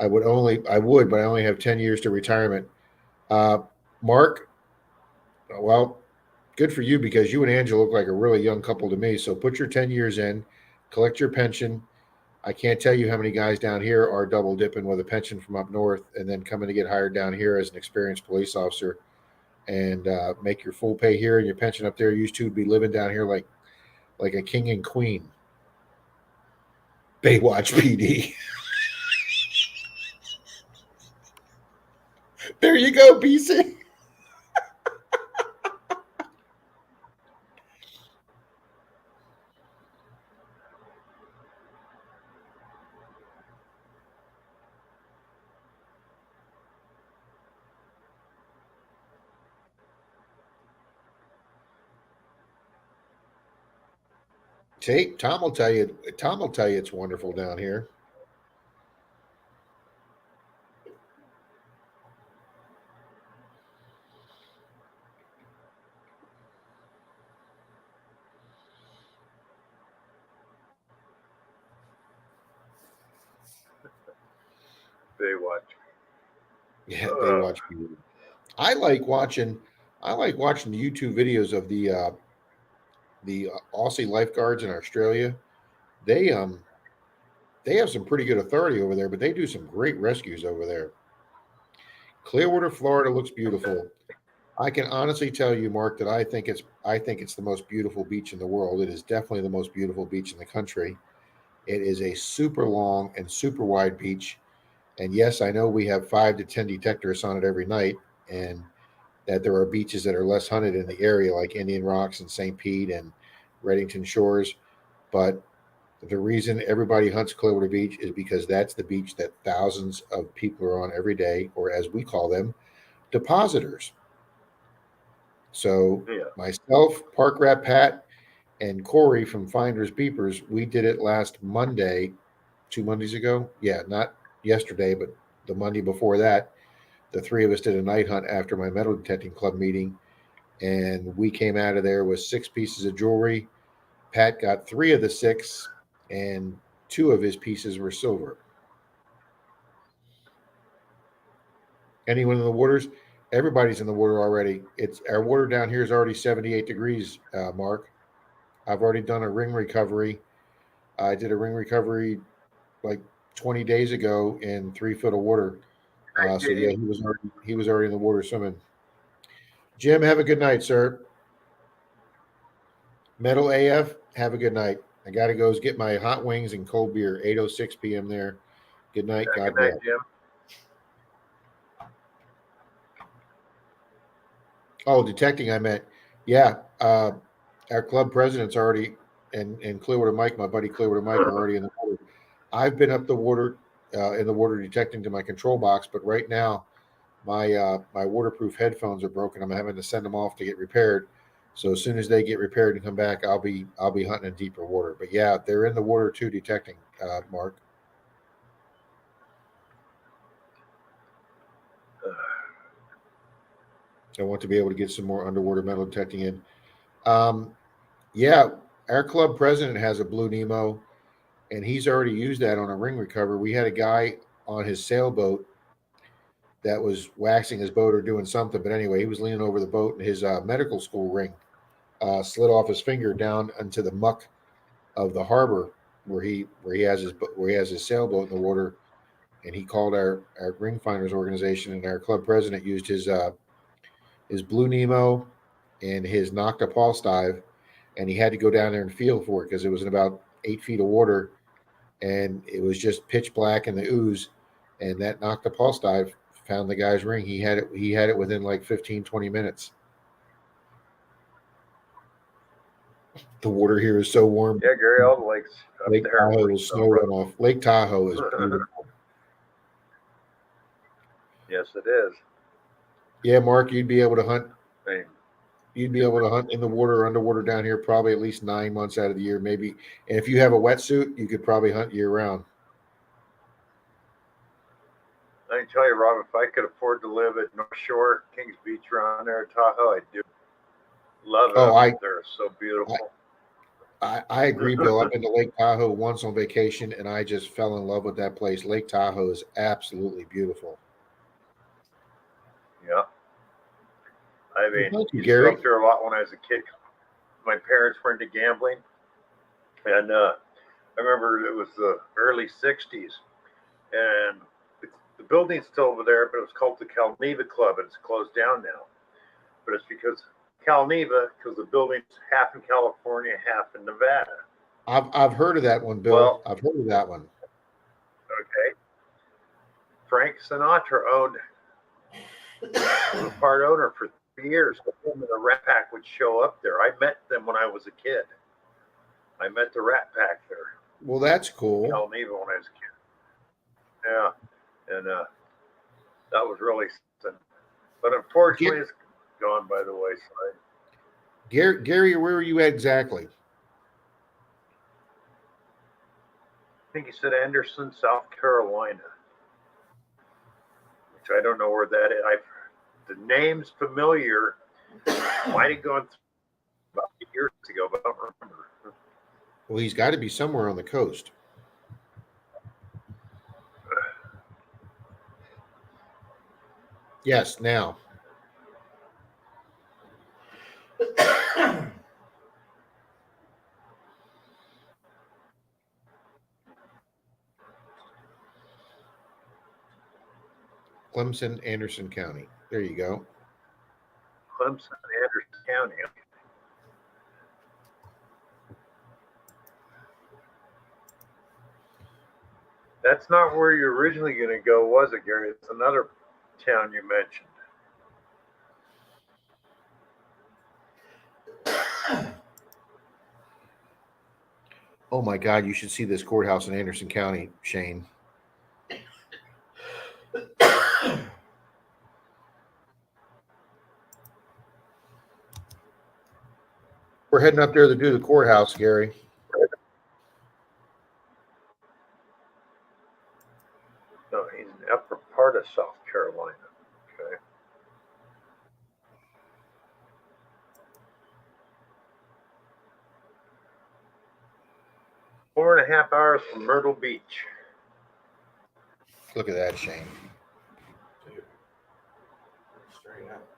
I would, but I only have 10 years to retirement. Mark, well, good for you because you and Angela look like a really young couple to me. So put your 10 years in, collect your pension. I can't tell you how many guys down here are double dipping with a pension from up north and then coming to get hired down here as an experienced police officer and make your full pay here and your pension up there. Used to be living down here like a king and queen. Baywatch PD. There you go, BC. Tom will tell you. Tom will tell you it's wonderful down here. Baywatch. Yeah, Baywatch PD. I like watching the YouTube videos of the Aussie lifeguards in Australia. They have some pretty good authority over there, but they do some great rescues over there. Clearwater, Florida looks beautiful. I can honestly tell you, Mark, that I think it's the most beautiful beach in the world. It is definitely the most beautiful beach in the country. It is a super long and super wide beach. And yes, I know we have 5 to 10 detectorists on it every night, and that there are beaches that are less hunted in the area, like Indian Rocks and St. Pete and Reddington Shores. But the reason everybody hunts Clearwater Beach is because that's the beach that thousands of people are on every day, or as we call them, depositors. So Yeah. myself, Park Rat Pat, and Corey from Finders Beepers, we did it last Monday, 2 Mondays ago. Yeah, not yesterday, but the Monday before that. The three of us did a night hunt after my metal detecting club meeting, and we came out of there with 6 pieces of jewelry. Pat got 3 of the 6, and 2 of his pieces were silver. Anyone in the waters? Everybody's in the water already. It's our water down here is already 78 degrees, Mark. I've already done a ring recovery. I did a ring recovery like 20 days ago in 3 foot of water. So yeah, he was already in the water swimming. Jim, have a good night, sir. Metal AF, have a good night. I got to go get my hot wings and cold beer. 8:06 p.m. there. Good night. Yeah, God good night, bless. Jim. Oh, detecting. I meant, yeah. Our club president's already and Clearwater Mike, my buddy Clearwater Mike, are already in the water. I've been up the water in the water detecting to my control box, but right now my waterproof headphones are broken. I'm having to send them off to get repaired. So as soon as they get repaired and come back, I'll be hunting in deeper water. But yeah, they're in the water too, detecting. Mark, I want to be able to get some more underwater metal detecting in. Um, yeah, our club president has a Blue Nemo, and he's already used that on a ring recover. We had a guy on his sailboat that was waxing his boat or doing something, but anyway, he was leaning over the boat, and his medical school ring slid off his finger down into the muck of the harbor where he has his sailboat in the water, and he called our ring finders organization, and our club president used his Blue Nemo and his Nocta Pulse dive, and he had to go down there and feel for it because it was in about 8 feet of water, and it was just pitch black in the ooze, and that Nocta Pulse dive found the guy's ring. He had it within like 15-20 minutes. The water here is so warm. Yeah, Gary, all the lakes up Lake there Tahoe were is so snow rough. runoff. Lake Tahoe is beautiful. Yes, it is. Yeah, Mark, you'd be able to hunt. I mean, You'd be able to hunt in the water or underwater down here probably at least 9 months out of the year, maybe. And if you have a wetsuit, you could probably hunt year round. I can tell you, Rob, if I could afford to live at North Shore, Kings Beach, around there, Tahoe, I'd do. Love it Oh, up I there. It's so beautiful. I agree, Bill. I've been to Lake Tahoe once on vacation, and I just fell in love with that place. Lake Tahoe is absolutely beautiful. Yeah. I Well, mean, thank you, used to go Gary. up there a lot when I was a kid. My parents were into gambling, and I remember it was the early '60s, and the building's still over there, but it was called the Calneva Club, and it's closed down now. But it's because because the building's half in California, half in Nevada. I've heard of that one, Bill. Well, I've heard of that one. okay, Frank Sinatra owned was a part owner for 3 years. Him and the Rat Pack would show up there. I met them when I was a kid. I met the Rat Pack there, Well, that's cool. Calneva, when I was a kid. Yeah, and that was really something. But unfortunately, it's gone by the wayside. Gary, where were you at exactly? I think he said Anderson, South Carolina, which I don't know where that is. The name's familiar. Might have gone about 8 years ago, but I don't remember. Well, he's got to be somewhere on the coast. Yes, now. Clemson, Anderson County. There you go. Clemson, Anderson County. That's not where you're originally going to go, was it, Gary? It's another town you mentioned. Oh my God, you should see this courthouse in Anderson County, Shane. We're heading up there to do the courthouse, Gary. No, he's in the upper part of South Carolina. Okay. 4.5 hours from Myrtle Beach. Look at that, Shane. Straight up.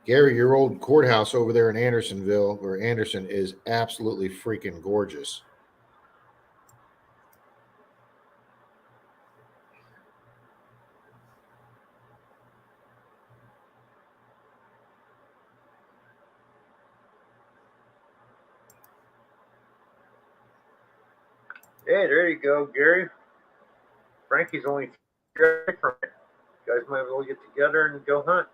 Gary, your old courthouse over there in Andersonville, or Anderson, is absolutely freaking gorgeous. Hey, there you go, Gary. Frankie's only 3 hours from it. You guys might as well get together and go hunt.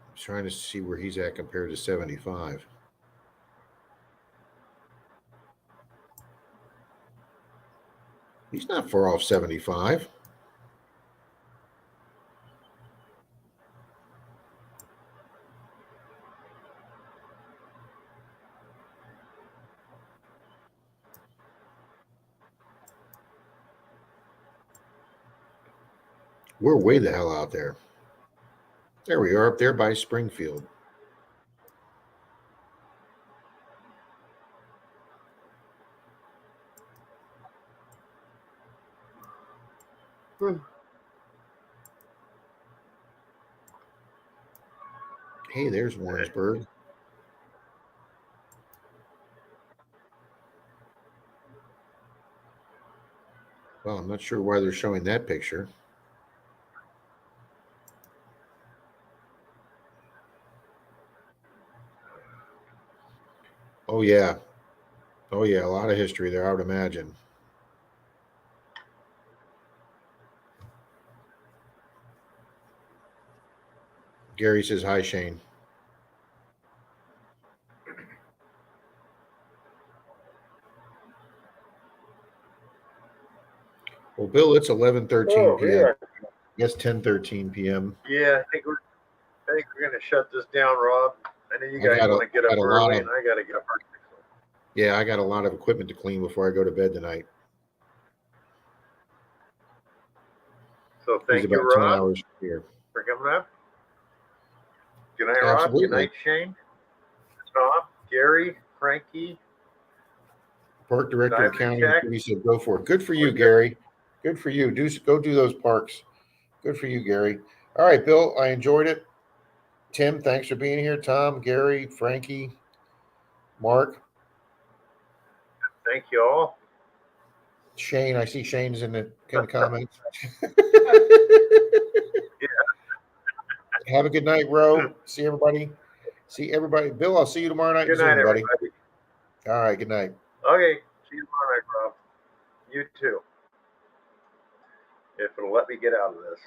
I'm trying to see where he's at compared to 75. He's not far off 75. We're way the hell out there. There we are, up there by Springfield. Hey, there's Warrensburg. Well, I'm not sure why they're showing that picture. Oh, yeah. Oh, yeah, a lot of history there, I would imagine. Gary says, hi, Shane. Well, Bill, it's 11:13 p.m. Yeah. Yes, 10:13 p.m. Yeah, I think we're going to shut this down, Rob. I know you guys want to get up early, and I got to get up early. Yeah, I got a lot of equipment to clean before I go to bed tonight. So thank you, Rob, 10 hours here for coming up. Good night, Rob. Absolutely. Good night, Shane. Tom, Gary, Frankie. Park director of county. He said, go for it. Good for you, Gary. Good for you. Go do those parks. Good for you, Gary. All right, Bill, I enjoyed it. Tim, thanks for being here. Tom, Gary, Frankie, Mark. Thank you all. Shane, I see Shane's in the comments. Yeah. Have a good night, bro. See everybody. Bill, I'll see you tomorrow night. Good night, everybody. All right, good night. Okay, see you tomorrow night, Rob. You too. If it'll let me get out of this.